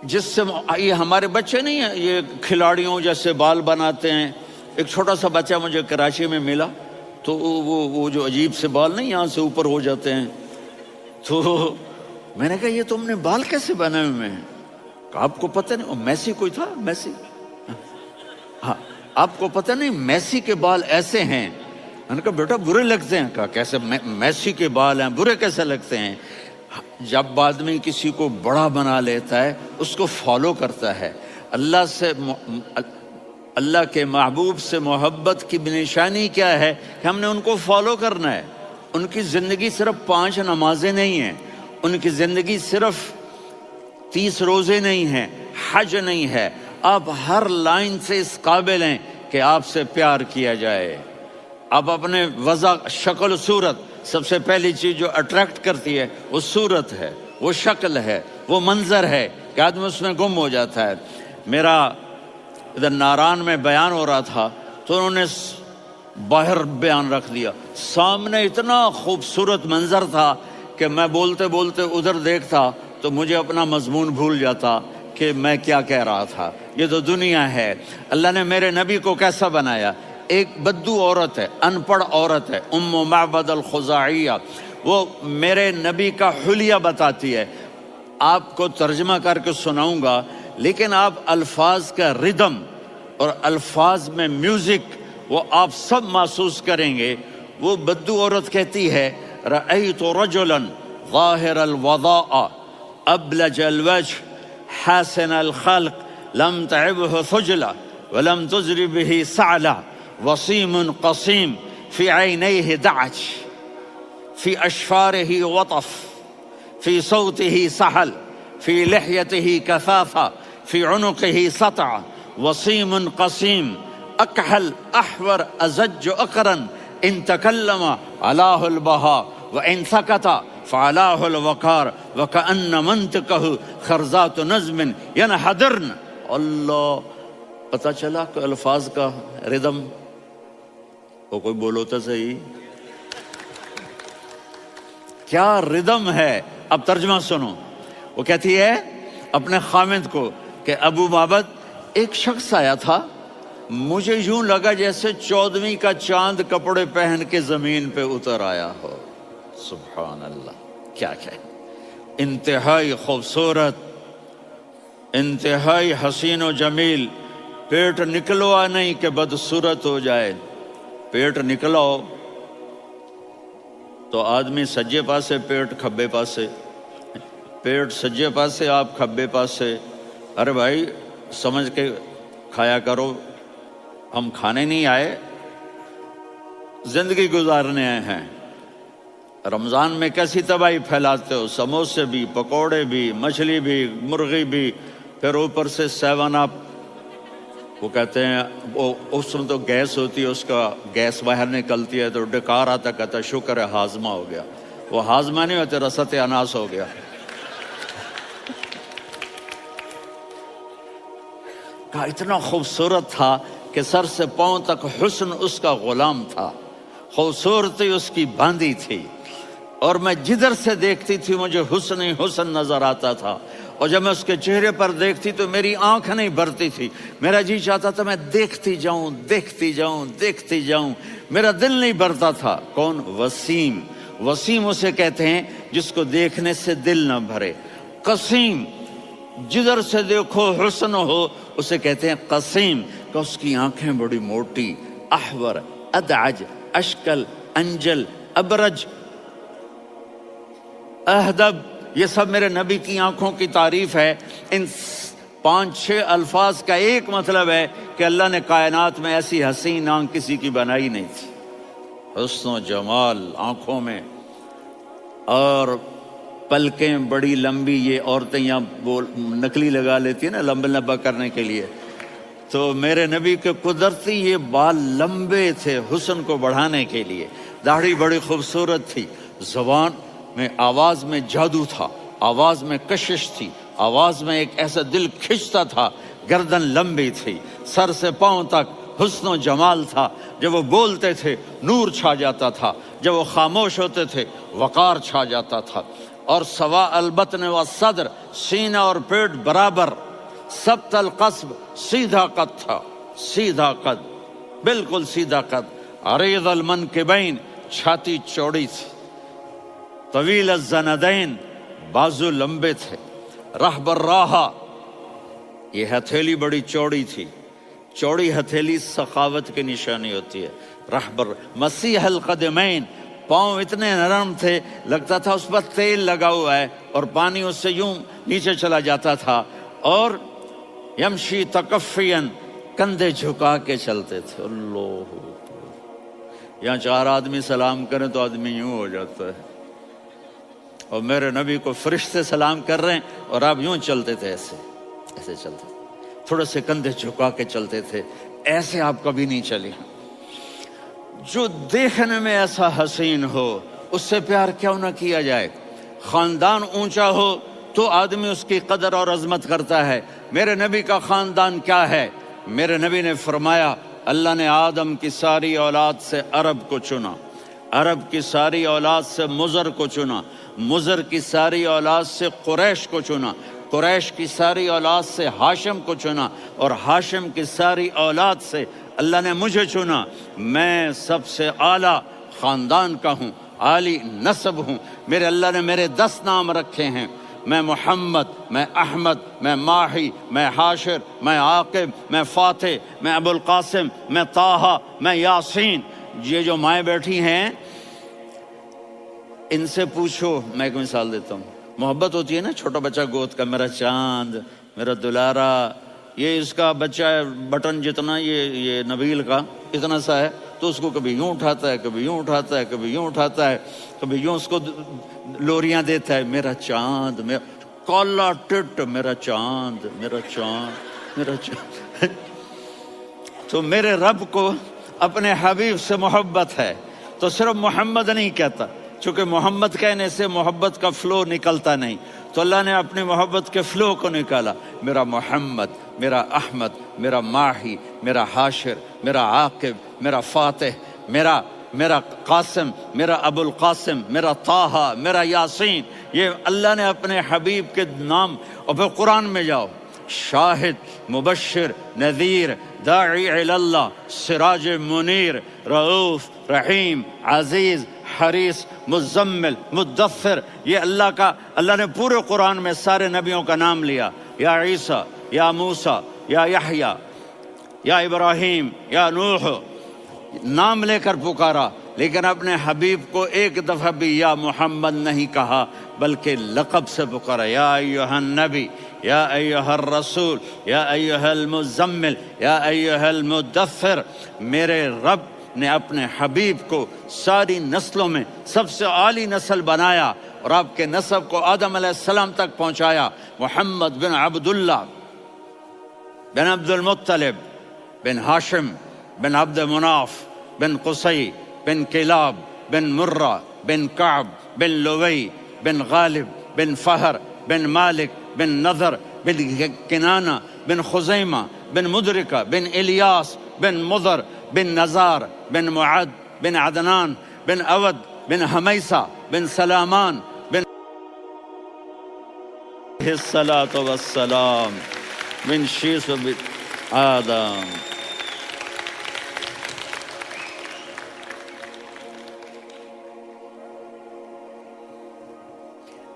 Speaker 2: جس سے یہ ہمارے بچے نہیں ہیں، یہ کھلاڑیوں جیسے بال بناتے ہیں. ایک چھوٹا سا بچہ مجھے کراچی میں ملا، تو وہ جو عجیب سے بال نہیں یہاں سے اوپر ہو جاتے ہیں، تو میں نے کہا یہ تم نے بال کیسے بنائے ہوئے ہیں؟ آپ کو پتہ نہیں، میسی کوئی تھا، میسی، ہاں آپ کو پتہ نہیں میسی کے بال ایسے ہیں؟ میں نے کہا بیٹا برے لگتے ہیں. کہا کیسے؟ میسی کے بال ہیں برے کیسے لگتے ہیں؟ جب آدمی کسی کو بڑا بنا لیتا ہے اس کو فالو کرتا ہے. اللہ کے محبوب سے محبت کی نشانی کیا ہے کہ ہم نے ان کو فالو کرنا ہے. ان کی زندگی صرف 5 نمازیں نہیں ہیں، ان کی زندگی صرف 30 روزے نہیں ہیں، حج نہیں ہے. آپ ہر لائن سے اس قابل ہیں کہ آپ سے پیار کیا جائے. آپ اپنے وضع، شکل، صورت، سب سے پہلی چیز جو اٹریکٹ کرتی ہے وہ صورت ہے، وہ شکل ہے، وہ منظر ہے کہ آدمی اس میں گم ہو جاتا ہے. میرا ادھر ناران میں بیان ہو رہا تھا تو انہوں نے باہر بیان رکھ دیا. سامنے اتنا خوبصورت منظر تھا کہ میں بولتے بولتے ادھر دیکھتا تو مجھے اپنا مضمون بھول جاتا کہ میں کیا کہہ رہا تھا. یہ تو دنیا ہے. اللہ نے میرے نبی کو کیسا بنایا؟ ایک بدو عورت ہے، ان پڑھ عورت ہے، ام معبد الخزاعیہ، وہ میرے نبی کا حلیہ بتاتی ہے. آپ کو ترجمہ کر کے سناؤں گا، لیکن آپ الفاظ کا ردم اور الفاظ میں میوزک وہ آپ سب محسوس کریں گے. وہ بدو عورت کہتی ہے رأیت رجلا ظاہر الوضاء ابلج الوجه حاسن الخلق لم تعبه ثجلة ولم تزر به سعلة وصيم قصيم في عينيه دعج في أشفاره وطف في صوته سحل في لحيته كثافة في عنقه سطع وصيم قصيم أكحل أحور أزج أقرن إن تكلم علاه البهاء وإن سكت فعلاه الوقار وكأن منطقه خرزات نظم ينحدرن. اللہ، پتہ چلا کہ الفاظ کا ردم. وہ کوئی بولو تو صحیح، کیا ردم ہے. اب ترجمہ سنو. وہ کہتی ہے اپنے خامند کو کہ ابو معبد، ایک شخص آیا تھا، مجھے یوں لگا جیسے 14ویں کا چاند کپڑے پہن کے زمین پہ اتر آیا ہو. سبحان اللہ، کیا کہے. انتہائی خوبصورت، انتہائی حسین و جمیل. پیٹ نکلوا نہیں کہ بدصورت ہو جائے. پیٹ نکلاؤ تو آدمی سجے پاسے پیٹ کھبے پاسے، پیٹ سجے پاسے آپ کھبے پاسے. ارے بھائی سمجھ کے کھایا کرو. ہم کھانے نہیں آئے، زندگی گزارنے آئے ہیں. رمضان میں کیسی تباہی پھیلاتے ہو، سموسے بھی، پکوڑے بھی، مچھلی بھی، مرغی بھی، پھر اوپر سے 7 اپ. وہ کہتے ہیں اس میں تو گیس ہوتی ہے، اس کا گیس باہر نکلتی ہے تو ڈکار آتا، کہتا شکر ہے ہاضمہ ہو گیا. وہ ہاضمہ نہیں ہوتے، رست اناس ہو گیا. کہا اتنا خوبصورت تھا کہ سر سے پاؤں تک حسن اس کا غلام تھا، خوبصورتی اس کی باندھی تھی، اور میں جدھر سے دیکھتی تھی مجھے حسن ہی حسن نظر آتا تھا. اور جب میں اس کے چہرے پر دیکھتی تو میری آنکھ نہیں بھرتی تھی، میرا جی چاہتا تھا میں دیکھتی جاؤں دیکھتی جاؤں دیکھتی جاؤں، میرا دل نہیں بھرتا تھا. کون؟ وسیم. وسیم اسے کہتے ہیں جس کو دیکھنے سے دل نہ بھرے. قسیم، جدھر سے دیکھو حسن ہو، اسے کہتے ہیں قسیم، کہ اس کی آنکھیں بڑی موٹی. احور، ادعج، اشکل، انجل، ابرج، اہدب، یہ سب میرے نبی کی آنکھوں کی تعریف ہے. ان 5-6 الفاظ کا ایک مطلب ہے کہ اللہ نے کائنات میں ایسی حسین آنکھ کسی کی بنائی نہیں تھی. حسن و جمال آنکھوں میں. اور پلکیں بڑی لمبی، یہ عورتیں یہاں نکلی لگا لیتی ہیں نا لمبا لمبا کرنے کے لیے، تو میرے نبی کے قدرتی یہ بال لمبے تھے حسن کو بڑھانے کے لیے، داڑھی بڑی خوبصورت تھی، زبان میں آواز میں جادو تھا، آواز میں کشش تھی، آواز میں ایک ایسا دل کھنچتا تھا، گردن لمبی تھی، سر سے پاؤں تک حسن و جمال تھا، جب وہ بولتے تھے نور چھا جاتا تھا، جب وہ خاموش ہوتے تھے وقار چھا جاتا تھا، اور سوا البطن و صدر، سینہ اور پیٹ برابر، سبت القصب، سیدھا قد تھا، سیدھا قد، بالکل سیدھا قد، عریض المنکبین، چھاتی چوڑی تھی، طویل الزندین، بازو لمبے تھے، رحب الراحہ، یہ ہتھیلی بڑی چوڑی تھی، چوڑی ہتھیلی سخاوت کی نشانی ہوتی ہے، رحبر، مسیح القدمین، پاؤں اتنے نرم تھے لگتا تھا اس پر تیل لگا ہوا ہے اور پانی اس سے یوں نیچے چلا جاتا تھا، اور یمشی تکفین، کندھے جھکا کے چلتے تھے، اللہ، یہاں 4 آدمی سلام کریں تو آدمی یوں ہو جاتا ہے، اور میرے نبی کو فرشتے سلام کر رہے ہیں اور آپ یوں چلتے تھے، ایسے ایسے چلتے تھے، تھوڑے سے کندھے جھکا کے چلتے تھے، ایسے آپ کبھی نہیں چلے۔ جو دیکھنے میں ایسا حسین ہو اس سے پیار کیوں نہ کیا جائے؟ خاندان اونچا ہو تو آدمی اس کی قدر اور عظمت کرتا ہے۔ میرے نبی کا خاندان کیا ہے؟ میرے نبی نے فرمایا اللہ نے آدم کی ساری اولاد سے عرب کو چنا، عرب کی ساری اولاد سے مضر کو چنا، مضر کی ساری اولاد سے قریش کو چنا، قریش کی ساری اولاد سے ہاشم کو چنا، اور ہاشم کی ساری اولاد سے اللہ نے مجھے چنا۔ میں سب سے اعلیٰ خاندان کا ہوں، عالی نسب ہوں۔ میرے اللہ نے میرے 10 نام رکھے ہیں، میں محمد، میں احمد، میں ماہی، میں حاشر، میں عاقب، میں فاتح، میں ابو القاسم، میں طٰہٰ، میں یاسین۔ یہ جو مائیں بیٹھی ہیں ان سے پوچھو، میں ایک مثال دیتا ہوں، محبت ہوتی ہے نا، چھوٹا بچہ گود کا، میرا چاند، میرا دلارا، یہ اس کا بچہ ہے بٹن جتنا، یہ نبیل کا اتنا سا ہے، تو اس کو کبھی یوں اٹھاتا ہے، کبھی یوں اٹھاتا ہے، کبھی یوں اٹھاتا ہے، کبھی یوں اس کو لوریاں دیتا ہے، میرا چاند، میرا کالا ٹٹ، میرا چاند، میرا چاند، میرا چاند۔ تو میرے رب کو اپنے حبیب سے محبت ہے تو صرف محمد نہیں کہتا، چونکہ محمد کہنے سے محبت کا فلو نکلتا نہیں، تو اللہ نے اپنی محبت کے فلو کو نکالا، میرا محمد، میرا احمد، میرا ماہی، میرا حاشر، میرا عاقب، میرا فاتح، میرا قاسم، میرا ابو القاسم، میرا طٰہٰ، میرا یاسین۔ یہ اللہ نے اپنے حبیب کے نام، اور پھر قرآن میں جاؤ، شاہد، مبشر، نذیر، داعی الی اللہ، سراج منیر، رؤوف، رحیم، عزیز، حریص، مزمل، مدثر، یہ اللہ نے پورے قرآن میں سارے نبیوں کا نام لیا، یا عیسیٰ، یا موسیٰ، یا یحییٰ، یا ابراہیم، یا نوح، نام لے کر پکارا، لیکن اپنے حبیب کو ایک دفعہ بھی یا محمد نہیں کہا بلکہ لقب سے پکارا، یا ایھا النبی، یا ایھا الرسول، یا ایھا المزمل، یا ایھا المدثر۔ میرے رب نے اپنے حبیب کو ساری نسلوں میں سب سے عالی نسل بنایا اور آپ کے نسب کو آدم علیہ السلام تک پہنچایا۔ محمد بن عبداللہ بن عبد المطلب بن ہاشم بن عبد مناف بن قصی بن کلاب بن مرہ بن کعب بن لوی بن غالب بن فہر بن مالک بن نضر بن کنانہ بن خزیمہ بن مدرکہ بن الیاس بن مضر بن نزار بن معد بن عدنان بن اود بن حمیسہ بن سلامان بن الصلاۃ والسلام بن شیس بن آدم۔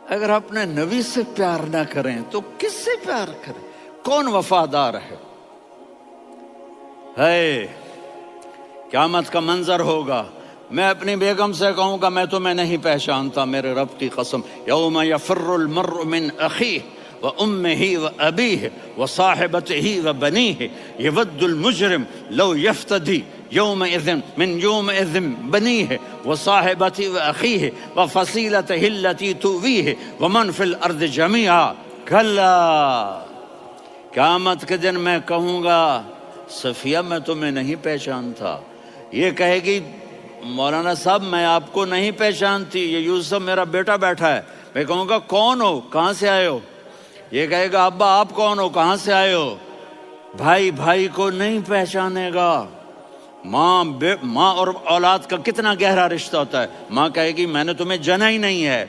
Speaker 2: اگر اپنے نبی سے پیار نہ کریں تو کس سے پیار کریں؟ کون وفادار ہے؟ قیامت کا منظر ہوگا، میں اپنی بیگم سے کہوں گا میں تمہیں نہیں پہچانتا، میرے رب کی قسم، یوم یفر المرء من اخیہ وامہ وابیہ وصاحبتہ وبنیہ یود المجرم لو یفتدی یومئذ من یومئذ بنیہ وصاحبتہ واخیہ وفصیلتہ التی تؤویہ ومن فی الارض جمیعا کلا، قیامت کے دن میں کہوں گا صفیہ میں تمہیں نہیں پہچانتا، یہ کہے گی مولانا صاحب میں آپ کو نہیں پہچانتی، یہ یوسف میرا بیٹا بیٹھا ہے، میں کہوں گا کون ہو کہاں سے آئے ہو، یہ کہے گا ابا آپ کون ہو کہاں سے آئے ہو، بھائی بھائی کو نہیں پہچانے گا۔ ماں اور اولاد کا کتنا گہرا رشتہ ہوتا ہے، ماں کہے گی میں نے تمہیں جنا ہی نہیں ہے،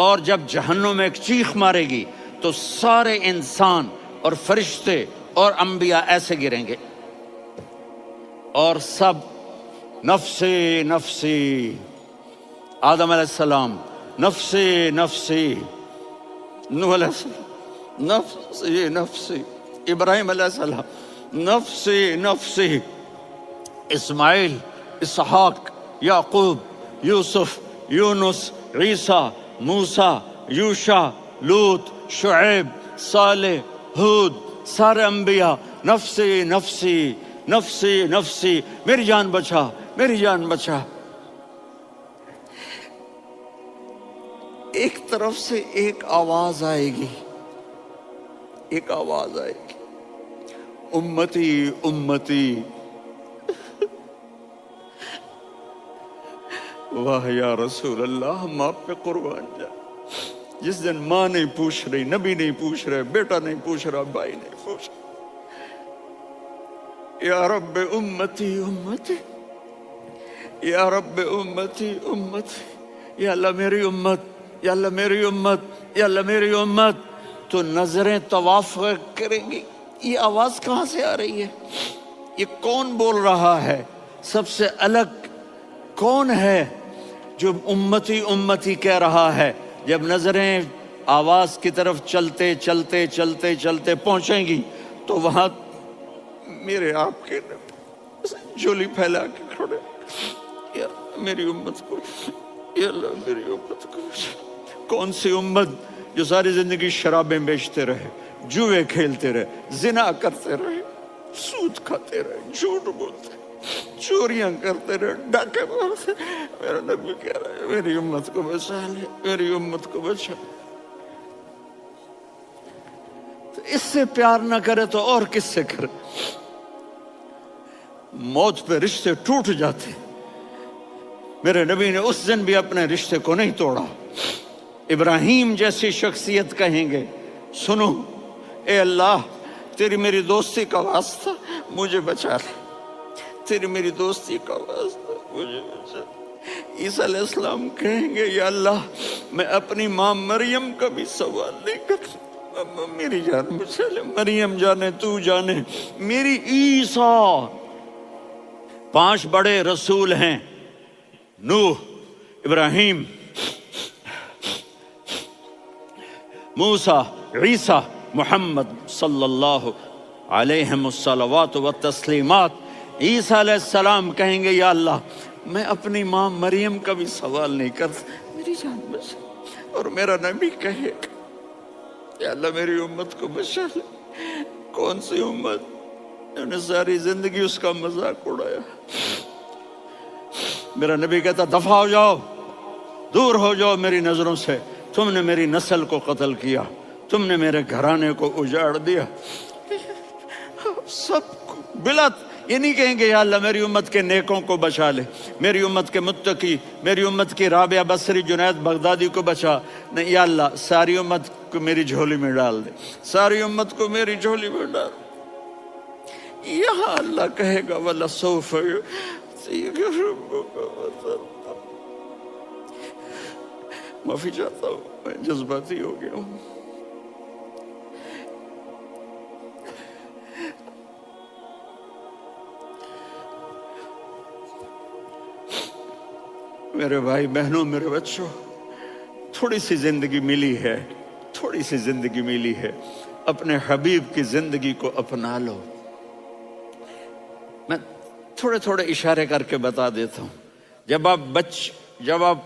Speaker 2: اور جب جہنم میں ایک چیخ مارے گی تو سارے انسان اور فرشتے اور انبیاء ایسے گریں گے اور سب نفسی نفسی، آدم علیہ السلام نفسی نفسی، نوح علیہ السلام نفسی نفسی، ابراہیم علیہ السلام نفسی نفسی، اسماعیل، اسحاق، یعقوب، یوسف، یونس، عیسیٰ، موسیٰ، یوشع، لوط، شعیب، صالح، ہود، سارے انبیاء نفسی نفسی نفسی نفسی، میری جان بچا میری جان بچا۔ ایک طرف سے ایک آواز آئے گی، ایک آواز آئے گی، امتی امتی، واہ یا رسول اللہ ہم آپ پہ قربان جائیں۔ جس دن ماں نہیں پوچھ رہی، نبی نہیں پوچھ رہے، بیٹا نہیں پوچھ رہا، بھائی نہیں پوچھ رہا، یا رب امتی امتی، یا رب امتی امتی، یا اللہ میری امت، یا اللہ میری امت، یا اللہ میری امت، تو نظریں طواف کریں گی، یہ آواز کہاں سے آ رہی ہے، یہ کون بول رہا ہے، سب سے الگ کون ہے جو امتی امتی کہہ رہا ہے؟ جب نظریں آواز کی طرف چلتے چلتے چلتے چلتے پہنچیں گی تو وہاں میرے آپ کے جھولی پھیلا کے کھڑے، یا میری امت کو، یا اللہ میری امت کو۔ کون سی امت جو ساری زندگی شرابیں بیچتے رہے، جوئے کھیلتے رہے، زنا کرتے رہے، سود کھاتے رہے، جھوٹ بولتے، چوریاں کرتے رہے، ڈاکے مارتے، میرا نبی کہہ رہا ہے میری امت کو بچا لے، میری امت کو بچا۔ تو اس سے پیار نہ کرے تو اور کس سے کرے؟ موت پہ رشتے ٹوٹ جاتے، میرے نبی نے اس دن بھی اپنے رشتے کو نہیں توڑا۔ ابراہیم جیسی شخصیت کہیں گے سنو اے اللہ تیری میری دوستی کا واسطہ مجھے بچا لے، تیری میری دوستی کا واسطہ مجھے بچا لے۔ عیسیٰ علیہ السلام کہیں گے یا اللہ میں اپنی ماں مریم کا بھی سوال نہیں کرتا، میری جان بچا لے، مریم جانے تو جانے میری عیسیٰ۔ 5 بڑے رسول ہیں، نوح، ابراہیم، موسیٰ، عیسیٰ، محمد صلی اللہ علیہ الصلوات والتسلیمات۔ عیسیٰ علیہ السلام کہیں گے یا اللہ میں اپنی ماں مریم کا بھی سوال نہیں کرتا، میری جان بچا۔ اور میرا نبی کہے یا اللہ میری امت کو بچا لے۔ کون سی امت انہوں نے ساری زندگی اس کا مذاق اڑایا؟ میرا نبی کہتا دفع ہو جاؤ، دور ہو جاؤ میری نظروں سے، تم نے میری نسل کو قتل کیا، تم نے میرے گھرانے کو اجاڑ دیا۔ سب بلا یہ نہیں کہیں گے یا اللہ میری امت کے نیکوں کو بچا لے، میری امت کے متقی، میری امت کی رابعہ بصری، جنید بغدادی کو بچا، نہیں یا اللہ ساری امت کو میری جھولی میں ڈال دے، ساری امت کو میری جھولی میں ڈال دے۔ یہاں اللہ کہے گا وَلَسَوْفَ يُعْطِيكَ رَبُّكَ فَتَرْضَىٰ۔ معافی چاہتا ہوں میں جذباتی ہو گیا ہوں۔ میرے بھائی بہنوں، میرے بچوں، تھوڑی سی زندگی ملی ہے، تھوڑی سی زندگی ملی ہے، اپنے حبیب کی زندگی کو اپنا لو۔ میں تھوڑے تھوڑے اشارے کر کے بتا دیتا ہوں۔ جب آپ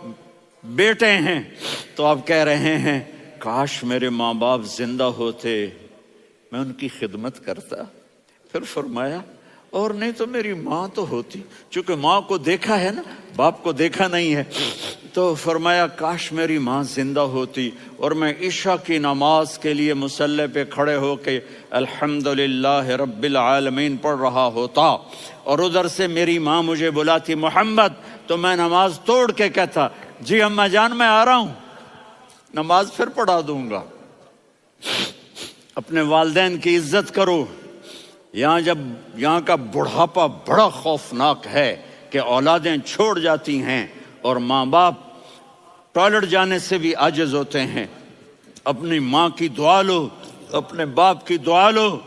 Speaker 2: بیٹے ہیں تو آپ کہہ رہے ہیں کاش میرے ماں باپ زندہ ہوتے، میں ان کی خدمت کرتا۔ پھر فرمایا اور نہیں تو میری ماں تو ہوتی، چونکہ ماں کو دیکھا ہے نا، باپ کو دیکھا نہیں ہے، تو فرمایا کاش میری ماں زندہ ہوتی اور میں عشاء کی نماز کے لیے مصلی پہ کھڑے ہو کے الحمدللہ رب العالمین پڑھ رہا ہوتا، اور ادھر سے میری ماں مجھے بلاتی محمد، تو میں نماز توڑ کے کہتا جی اماں جان میں آ رہا ہوں، نماز پھر پڑھا دوں گا۔ اپنے والدین کی عزت کرو۔ یہاں کا بڑھاپا بڑا خوفناک ہے کہ اولادیں چھوڑ جاتی ہیں اور ماں باپ ٹوائلٹ جانے سے بھی عاجز ہوتے ہیں۔ اپنی ماں کی دعا لو، اپنے باپ کی دعا لو۔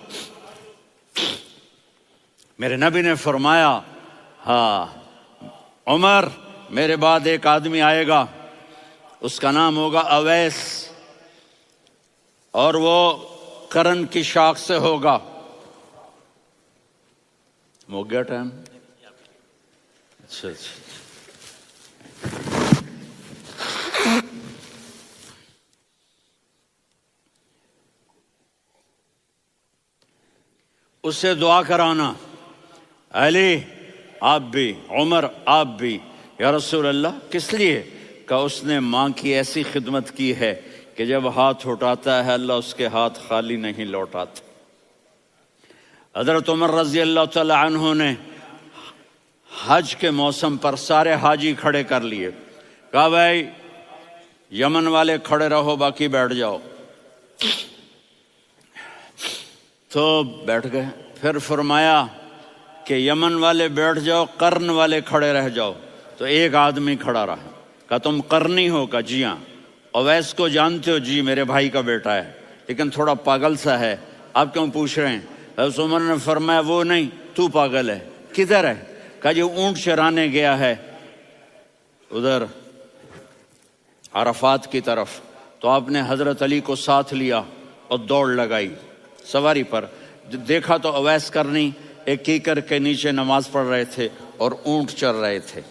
Speaker 2: میرے نبی نے فرمایا ہاں عمر میرے بعد ایک آدمی آئے گا، اس کا نام ہوگا اویس، اور وہ کرن کی شاخ سے ہوگا۔ ہو گیا ٹائم؟ اچھا اس سے دعا کرانا، علی آپ بھی، عمر آپ بھی۔ یا رسول اللہ کس لیے؟ کہ اس نے ماں کی ایسی خدمت کی ہے کہ جب ہاتھ اٹھاتا ہے اللہ اس کے ہاتھ خالی نہیں لوٹاتا۔ حضرت عمر رضی اللہ تعالی عنہ نے حج کے موسم پر سارے حاجی کھڑے کر لیے، کہا بھائی یمن والے کھڑے رہو باقی بیٹھ جاؤ، تو بیٹھ گئے۔ پھر فرمایا کہ یمن والے بیٹھ جاؤ، قرن والے کھڑے رہ جاؤ، تو ایک آدمی کھڑا رہا، کہا تم قرنی ہو؟ کہا جی ہاں۔ اویس کو جانتے ہو؟ جی میرے بھائی کا بیٹا ہے لیکن تھوڑا پاگل سا ہے، آپ کیوں پوچھ رہے ہیں؟ حضرت عمر نے فرمایا وہ نہیں، تو پاگل ہے۔ کدھر ہے؟ کہا جی اونٹ چرانے گیا ہے ادھر عرفات کی طرف۔ تو آپ نے حضرت علی کو ساتھ لیا اور دوڑ لگائی سواری پر۔ دیکھا تو اویس کرنی ایک کیکر کے نیچے نماز پڑھ رہے تھے اور اونٹ چر رہے تھے۔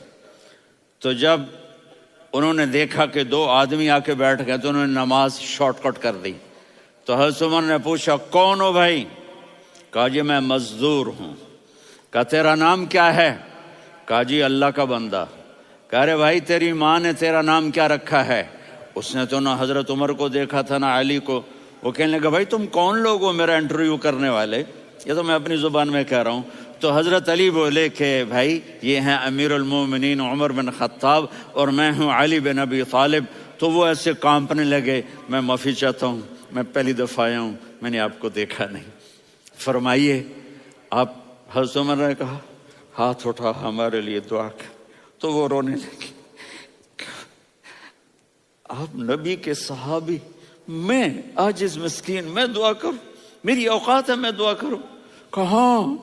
Speaker 2: تو جب انہوں نے دیکھا کہ دو آدمی آ کے بیٹھ گئے تو انہوں نے نماز شارٹ کٹ کر دی۔ تو حضرت عمر نے پوچھا کون ہو بھائی؟ کہا جی میں مزدور ہوں۔ کہا تیرا نام کیا ہے؟ کہا جی اللہ کا بندہ۔ کہا رے بھائی تیری ماں نے تیرا نام کیا رکھا ہے؟ اس نے تو نہ حضرت عمر کو دیکھا تھا نہ علی کو۔ وہ کہنے لگا بھائی تم کون لوگ ہو میرا انٹرویو کرنے والے؟ یہ تو میں اپنی زبان میں کہہ رہا ہوں۔ تو حضرت علی بولے کہ بھائی یہ ہیں امیر المومنین عمر بن خطاب اور میں ہوں علی بن ابی طالب۔ تو وہ ایسے کانپنے لگے، میں معافی چاہتا ہوں، میں پہلی دفعہ آیا ہوں، میں نے آپ کو دیکھا نہیں، فرمائیے آپ۔ حضرت عمر نے کہا ہاتھ اٹھا ہمارے لیے دعا کر۔ تو وہ رونے لگے، آپ نبی کے صحابی، میں عاجز مسکین میں دعا کروں؟ میری اوقات ہے میں دعا کروں؟ کہاں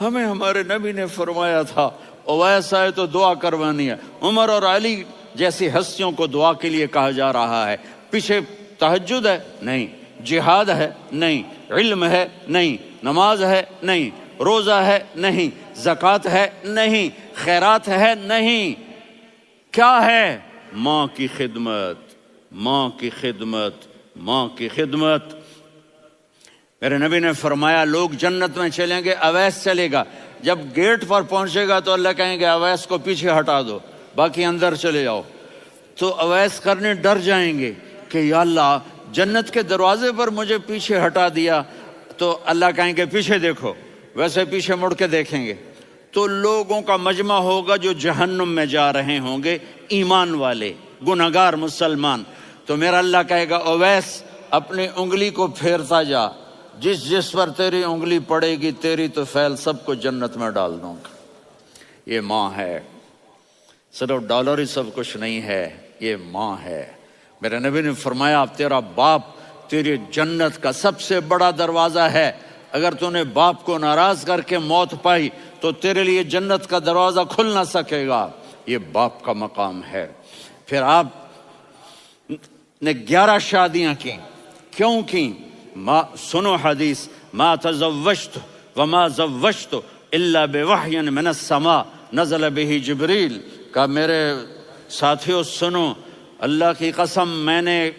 Speaker 2: ہمیں ہمارے نبی نے فرمایا تھا اویس آئے تو دعا کروانی ہے۔ عمر اور علی جیسی ہستیوں کو دعا کے لیے کہا جا رہا ہے۔ پیچھے تہجد ہے؟ نہیں۔ جہاد ہے؟ نہیں۔ علم ہے؟ نہیں۔ نماز ہے؟ نہیں۔ روزہ ہے؟ نہیں۔ زکوٰۃ ہے؟ نہیں۔ خیرات ہے؟ نہیں۔ کیا ہے؟ ماں کی خدمت، ماں کی خدمت، ماں کی خدمت۔ میرے نبی نے فرمایا لوگ جنت میں چلیں گے، اویس چلے گا، جب گیٹ پر پہنچے گا تو اللہ کہیں گے اویس کو پیچھے ہٹا دو، باقی اندر چلے جاؤ۔ تو اویس کرنے ڈر جائیں گے کہ یا اللہ جنت کے دروازے پر مجھے پیچھے ہٹا دیا، تو اللہ کہیں گے پیچھے دیکھو، ویسے پیچھے مڑ کے دیکھیں گے تو لوگوں کا مجمع ہوگا جو جہنم میں جا رہے ہوں گے، ایمان والے، گنہگار مسلمان۔ تو میرا اللہ کہے گا اویس اپنی انگلی کو پھیرتا جا، جس جس پر تیری انگلی پڑے گی تیری تو فیل سب کو جنت میں ڈال دوں گا۔ یہ ماں ہے، صرف ڈالر ہی سب کچھ نہیں ہے، یہ ماں ہے۔ میرے نبی نے فرمایا تیرا باپ تیری جنت کا سب سے بڑا دروازہ ہے، اگر تو نے باپ کو ناراض کر کے موت پائی تو تیرے لیے جنت کا دروازہ کھل نہ سکے گا۔ یہ باپ کا مقام ہے۔ پھر آپ نے 11 شادیاں کی، کیوں کی؟ سنو حدیث، ما تزوجت وما زوجت الا بوحی من السماء نزل به جبریل۔ کہا میرے ساتھیوں سنو، اللہ کی قسم میں نے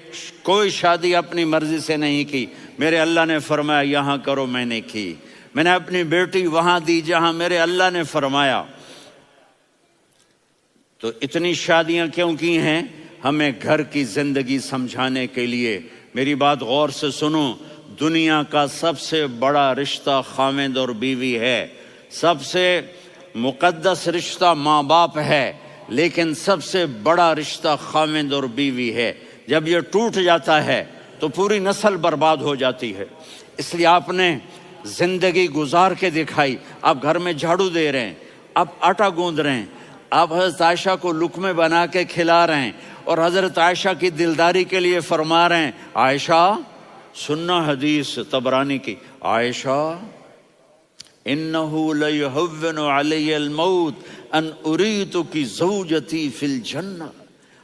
Speaker 2: کوئی شادی اپنی مرضی سے نہیں کی، میرے اللہ نے فرمایا یہاں کرو، میں نے کی۔ میں نے اپنی بیٹی وہاں دی جہاں میرے اللہ نے فرمایا۔ تو اتنی شادیاں کیوں کی ہیں؟ ہمیں گھر کی زندگی سمجھانے کے لیے۔ میری بات غور سے سنو، دنیا کا سب سے بڑا رشتہ خاوند اور بیوی ہے، سب سے مقدس رشتہ ماں باپ ہے، لیکن سب سے بڑا رشتہ خاوند اور بیوی ہے۔ جب یہ ٹوٹ جاتا ہے تو پوری نسل برباد ہو جاتی ہے۔ اس لیے آپ نے زندگی گزار کے دکھائی۔ آپ گھر میں جھاڑو دے رہے ہیں، آپ آٹا گوندھ رہے ہیں، آپ حضرت عائشہ کو لقمے بنا کے کھلا رہے ہیں، اور حضرت عائشہ کی دلداری کے لیے فرما رہے ہیں، عائشہ سننا حدیث طبرانی کی، عائشہ انہو لیہون علی الموت ان اریتکی زوجتی فی الجنہ۔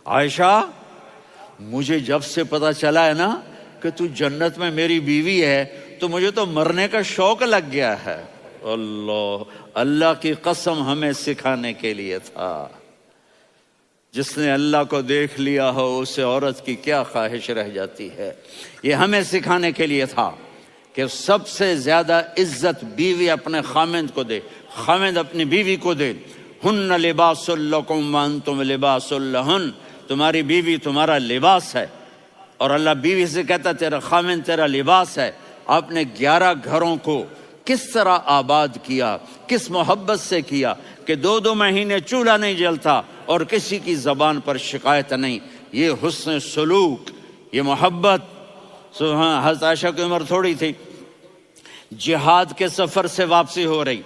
Speaker 2: عائشہ مجھے جب سے پتا چلا ہے نا کہ تو جنت میں میری بیوی ہے تو مجھے تو مرنے کا شوق لگ گیا ہے۔ اللہ کی قسم ہمیں سکھانے کے لیے تھا۔ جس نے اللہ کو دیکھ لیا ہو اسے عورت کی کیا خواہش رہ جاتی ہے۔ یہ ہمیں سکھانے کے لیے تھا کہ سب سے زیادہ عزت بیوی اپنے خاوند کو دے، خاوند اپنی بیوی کو دے۔ ہن لباس لکم وانتم لباس لہن، تمہاری بیوی تمہارا لباس ہے، اور اللہ بیوی سے کہتا تیرا خاوند تیرا لباس ہے۔ آپ نے 11 گھروں کو کس طرح آباد کیا، کس محبت سے کیا کہ 2 مہینے چولہا نہیں جلتا اور کسی کی زبان پر شکایت نہیں۔ یہ حسن سلوک، یہ محبت۔ حضرت عائشہ کی عمر تھوڑی تھی، جہاد کے سفر سے واپسی ہو رہی،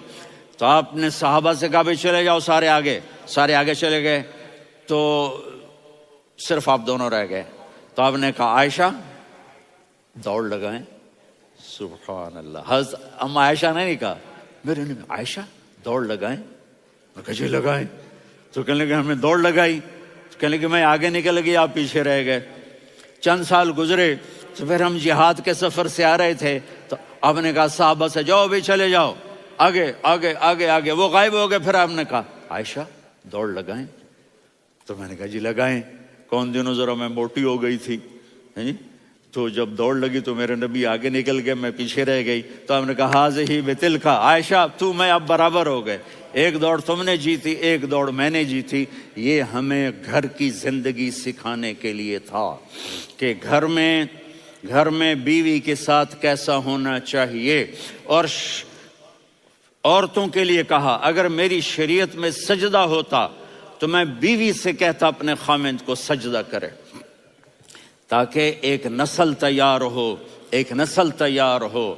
Speaker 2: تو آپ نے صحابہ سے کہا بھی چلے جاؤ سارے آگے چلے گئے، تو صرف آپ دونوں رہ گئے۔ تو آپ نے کہا عائشہ دوڑ لگائیں۔ سبحان اللہ، حضرت اما عائشہ نے نہیں کہا، میرے نے عائشہ دوڑ لگائیں، میں کہا جی لگائیں۔ تو کہنے لگے ہم نے دوڑ لگائی، کہنے لگے میں آگے نکل گئی، آپ پیچھے رہ گئے۔ چند سال گزرے تو پھر ہم جہاد کے سفر سے آ رہے تھے، تو آپ نے کہا صحابہ سے جاؤ بھی چلے جاؤ آگے آگے آگے آگے، وہ غائب ہو گئے۔ پھر آپ نے کہا عائشہ دوڑ لگائیں، تو میں نے کہا جی لگائیں۔ کون دنوں ذرا میں موٹی ہو گئی تھی، تو جب دوڑ لگی تو میرے نبی آگے نکل گئے، میں پیچھے رہ گئی۔ تو ہم نے کہا ہاذہ بتلک، عائشہ تو میں اب برابر ہو گئے، ایک دوڑ تم نے جیتی، ایک دوڑ میں نے جیتی۔ یہ ہمیں گھر کی زندگی سکھانے کے لیے تھا کہ گھر میں بیوی کے ساتھ کیسا ہونا چاہیے۔ اور عورتوں کے لیے کہا اگر میری شریعت میں سجدہ ہوتا تو میں بیوی سے کہتا اپنے خاوند کو سجدہ کرے، تاکہ ایک نسل تیار ہو،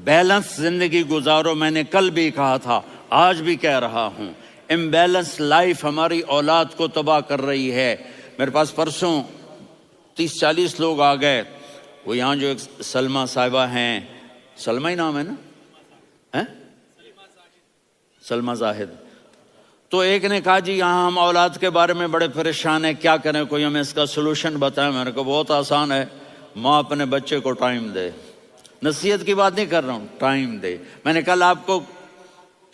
Speaker 2: بیلنس زندگی گزارو۔ میں نے کل بھی کہا تھا، آج بھی کہہ رہا ہوں، امبیلنس لائف ہماری اولاد کو تباہ کر رہی ہے۔ میرے پاس پرسوں 30-40 لوگ آ گئے، وہ یہاں جو ایک سلمہ صاحبہ ہیں، سلمہ ہی نام ہے نا، سلمہ زاہد، تو ایک نے کہا جی یہاں ہم اولاد کے بارے میں بڑے پریشان ہیں، کیا کریں، کوئی ہمیں اس کا سلوشن بتائیں۔ میں نے کہا بہت آسان ہے، ماں اپنے بچے کو ٹائم دے۔ نصیحت کی بات نہیں کر رہا ہوں، ٹائم دے۔ میں نے کل آپ کو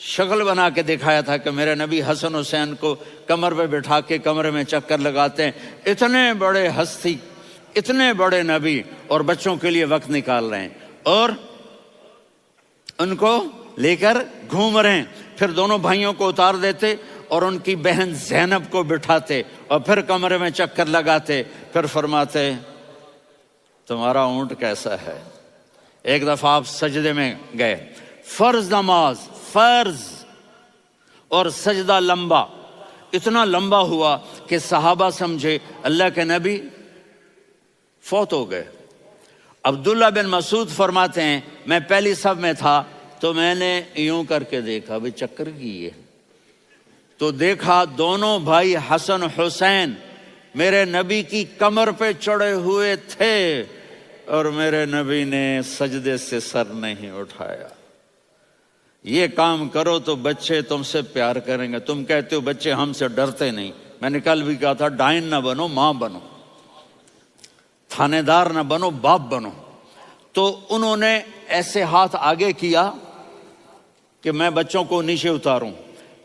Speaker 2: شکل بنا کے دکھایا تھا کہ میرے نبی حسن حسین کو کمر پہ بٹھا کے کمرے میں چکر لگاتے ہیں۔ اتنے بڑے ہستی، اتنے بڑے نبی، اور بچوں کے لیے وقت نکال رہے ہیں اور ان کو لے کر گھوم رہے ہیں۔ پھر دونوں بھائیوں کو اتار دیتے اور ان کی بہن زینب کو بٹھاتے اور پھر کمرے میں چکر لگاتے، پھر فرماتے تمہارا اونٹ کیسا ہے۔ ایک دفعہ آپ سجدے میں گئے، فرض نماز، فرض، اور سجدہ لمبا، اتنا لمبا ہوا کہ صحابہ سمجھے اللہ کے نبی فوت ہو گئے۔ عبداللہ بن مسعود فرماتے ہیں میں پہلی صف میں تھا تو میں نے یوں کر کے دیکھا، بھی چکر کی ہے، تو دیکھا دونوں بھائی حسن حسین میرے نبی کی کمر پہ چڑھے ہوئے تھے اور میرے نبی نے سجدے سے سر نہیں اٹھایا۔ یہ کام کرو تو بچے تم سے پیار کریں گے۔ تم کہتے ہو بچے ہم سے ڈرتے نہیں، میں نے کل بھی کہا تھا ڈائن نہ بنو، ماں بنو، تھانے دار نہ بنو، باپ بنو۔ تو انہوں نے ایسے ہاتھ آگے کیا کہ میں بچوں کو نیچے اتاروں،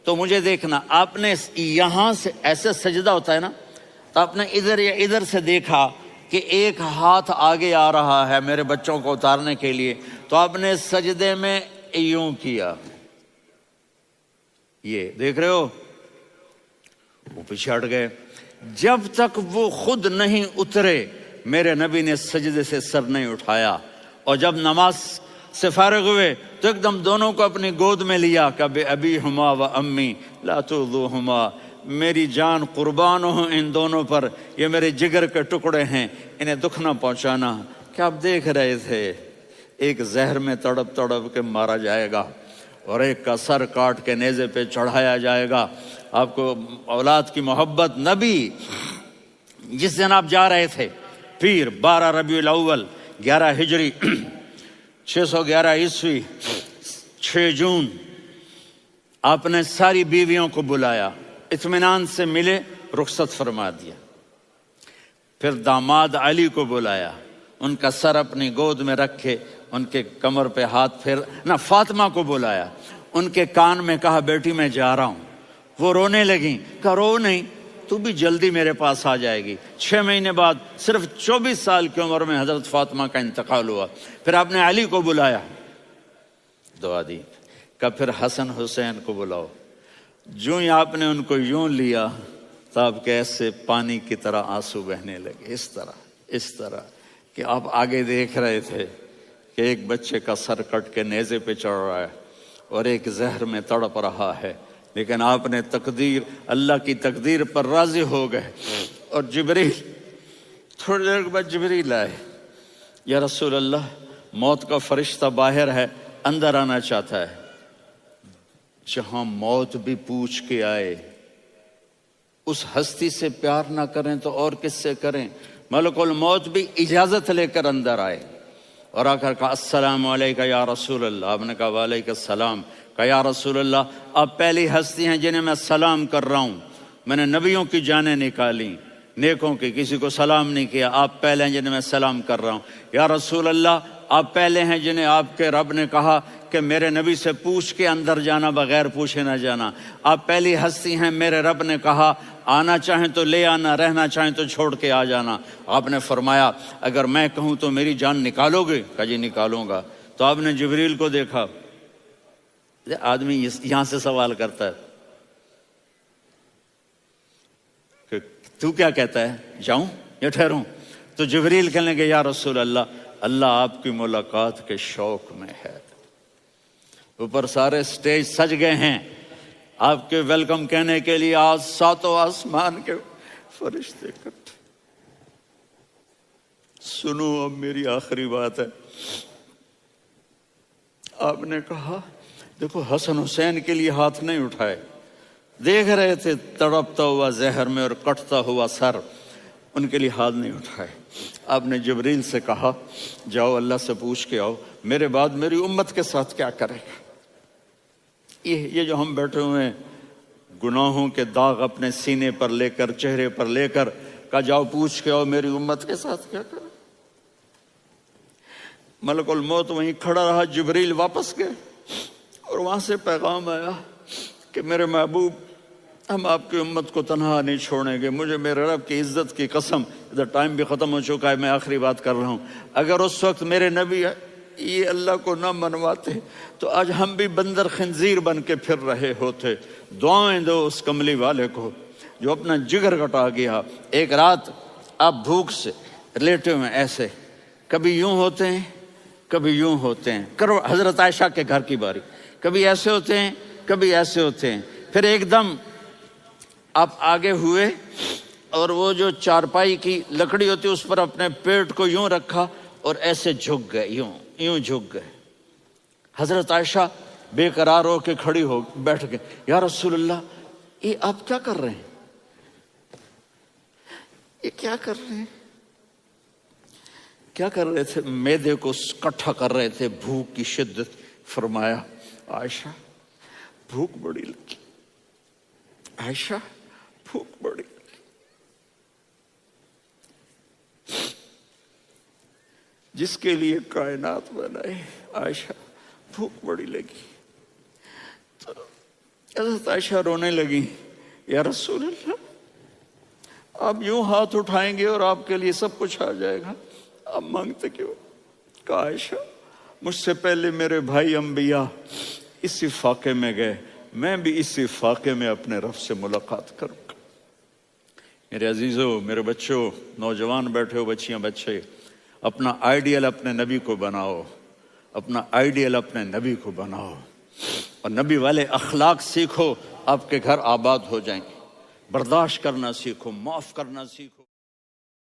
Speaker 2: تو مجھے دیکھنا، آپ نے یہاں سے ایسے سجدہ ہوتا ہے نا، تو آپ نے ادھر یا ادھر سے دیکھا کہ ایک ہاتھ آگے آ رہا ہے میرے بچوں کو اتارنے کے لیے، تو آپ نے سجدے میں یوں کیا، یہ دیکھ رہے ہو، وہ پیچھے ہٹ گئے۔ جب تک وہ خود نہیں اترے میرے نبی نے سجدے سے سر نہیں اٹھایا، اور جب نماز سے فارغ ہوئے تو ایک دم دونوں کو اپنی گود میں لیا کہ ابی ہما و امی لا تؤذوہما، میری جان قربان ہو ان دونوں پر، یہ میرے جگر کے ٹکڑے ہیں، انہیں دکھ نہ پہنچانا۔ کیا آپ دیکھ رہے تھے ایک زہر میں تڑپ تڑپ کے مارا جائے گا اور ایک کا سر کاٹ کے نیزے پہ چڑھایا جائے گا۔ آپ کو اولاد کی محبت، نبی جس دن آپ جا رہے تھے پیر 12 ربیع الاول 11 ہجری 611 عیسوی 6 جون، آپ نے ساری بیویوں کو بلایا، اطمینان سے ملے، رخصت فرما دیا۔ پھر داماد علی کو بلایا، ان کا سر اپنی گود میں رکھے، ان کے کمر پہ ہاتھ پھیر نہ۔ فاطمہ کو بلایا، ان کے کان میں کہا بیٹی میں جا رہا ہوں۔ وہ رونے لگیں، کہا رو نہیں، تو بھی جلدی میرے پاس آ جائے گی۔ 6 مہینے بعد صرف 24 سال کی عمر میں حضرت فاطمہ کا انتقال ہوا۔ پھر آپ نے علی کو بلایا، دعا دی، کہ پھر حسن حسین کو بلاؤ۔ جو ہی آپ نے ان کو یوں لیا تو آپ کے ایسے پانی کی طرح آنسو بہنے لگے، اس طرح کہ آپ آگے دیکھ رہے تھے کہ ایک بچے کا سر کٹ کے نیزے پہ چڑھ رہا ہے اور ایک زہر میں تڑپ رہا ہے، لیکن آپ نے تقدیر، اللہ کی تقدیر پر راضی ہو گئے۔ اور جبریل، تھوڑی دیر کے بعد جبریل آئے، یا رسول اللہ موت کا فرشتہ باہر ہے، اندر آنا چاہتا ہے۔ جہاں موت بھی پوچھ کے آئے، اس ہستی سے پیار نہ کریں تو اور کس سے کریں؟ ملک الموت بھی اجازت لے کر اندر آئے اور آ کر کہا السلام علیکہ یا رسول اللہ۔ آپ نے کہا وعلیکم السلام۔ کہا یا رسول اللہ آپ پہلی ہستی ہیں جنہیں میں سلام کر رہا ہوں، میں نے نبیوں کی جانیں نکالی، نیکوں کی، کسی کو سلام نہیں کیا، آپ پہلے ہیں جنہیں میں سلام کر رہا ہوں۔ یا رسول اللہ آپ پہلے ہیں جنہیں آپ کے رب نے کہا کہ میرے نبی سے پوچھ کے اندر جانا، بغیر پوچھے نہ جانا۔ آپ پہلی ہستی ہیں، میرے رب نے کہا آنا چاہیں تو لے آنا، رہنا چاہیں تو چھوڑ کے آ جانا۔ آپ نے فرمایا اگر میں کہوں تو میری جان نکالو گے؟ کہا جی نکالوں گا۔ تو آپ نے جبریل کو دیکھا، آدمی یہاں سے سوال کرتا ہے کہ تو کیا کہتا ہے، جاؤں یا ٹھہروں؟ تو جبریل کہنے لگے یا رسول اللہ، اللہ آپ کی ملاقات کے شوق میں ہے۔ اوپر سارے سٹیج سج گئے ہیں آپ کے ویلکم کہنے کے لیے، آج 7 آسمان کے فرشتے اکٹھے۔ سنو اب میری آخری بات ہے۔ آپ نے کہا دیکھو حسن حسین کے لیے ہاتھ نہیں اٹھائے، دیکھ رہے تھے تڑپتا ہوا زہر میں اور کٹتا ہوا سر، ان کے لیے ہاتھ نہیں اٹھائے۔ آپ نے جبریل سے کہا جاؤ اللہ سے پوچھ کے آؤ میرے بعد میری امت کے ساتھ کیا کرے گا۔ یہ جو ہم بیٹھے ہوئے ہیں گناہوں کے داغ اپنے سینے پر لے کر، چہرے پر لے کر، کہا جاؤ پوچھ کے آؤ میری امت کے ساتھ کیا کرے۔ ملک الموت وہیں کھڑا رہا، جبریل واپس گئے اور وہاں سے پیغام آیا کہ میرے محبوب ہم آپ کی امت کو تنہا نہیں چھوڑیں گے، مجھے میرے رب کی عزت کی قسم، ادھر ٹائم بھی ختم ہو چکا ہے، میں آخری بات کر رہا ہوں، اگر اس وقت میرے نبی یہ اللہ کو نہ منواتے تو آج ہم بھی بندر خنزیر بن کے پھر رہے ہوتے۔ دعائیں دو اس کملی والے کو جو اپنا جگر کٹا گیا۔ ایک رات آپ بھوک سے لیٹے ہوئے ایسے، کبھی یوں ہوتے ہیں کبھی یوں ہوتے ہیں، کرو حضرت عائشہ کے گھر کی باری، کبھی ایسے ہوتے ہیں کبھی ایسے ہوتے ہیں، پھر ایک دم آپ آگے ہوئے اور وہ جو چارپائی کی لکڑی ہوتی اس پر اپنے پیٹ کو یوں رکھا اور ایسے جھک گئے، یوں جھک گئے۔ حضرت عائشہ بے قرار ہو کے کھڑی ہو بیٹھ گئے، یا رسول اللہ یہ آپ کیا کر رہے ہیں، یہ کیا کر رہے ہیں؟ کیا کر رہے تھے؟ معدے کو کٹھا کر رہے تھے، بھوک کی شدت۔ فرمایا عائشہ بھوک بڑی لگی، عائشہ بھوک بڑی لگی، جس کے لیے کائنات بنائے، عائشہ بھوک بڑی لگی۔ تو حضرت عائشہ رونے لگی، یا رسول اللہ آپ یوں ہاتھ اٹھائیں گے اور آپ کے لیے سب کچھ آ جائے گا، آپ مانگتے کیوں؟ کہا عائشہ مجھ سے پہلے میرے بھائی انبیاء اسی فاقے میں گئے، میں بھی اسی فاقے میں اپنے رب سے ملاقات کروں گا۔ میرے عزیزوں، میرے بچوں، نوجوان بیٹھے ہو، بچیاں بچے، اپنا آئیڈیل اپنے نبی کو بناؤ، اپنا آئیڈیل اپنے نبی کو بناؤ، اور نبی والے اخلاق سیکھو، آپ کے گھر آباد ہو جائیں گے۔ برداشت کرنا سیکھو، معاف کرنا سیکھو۔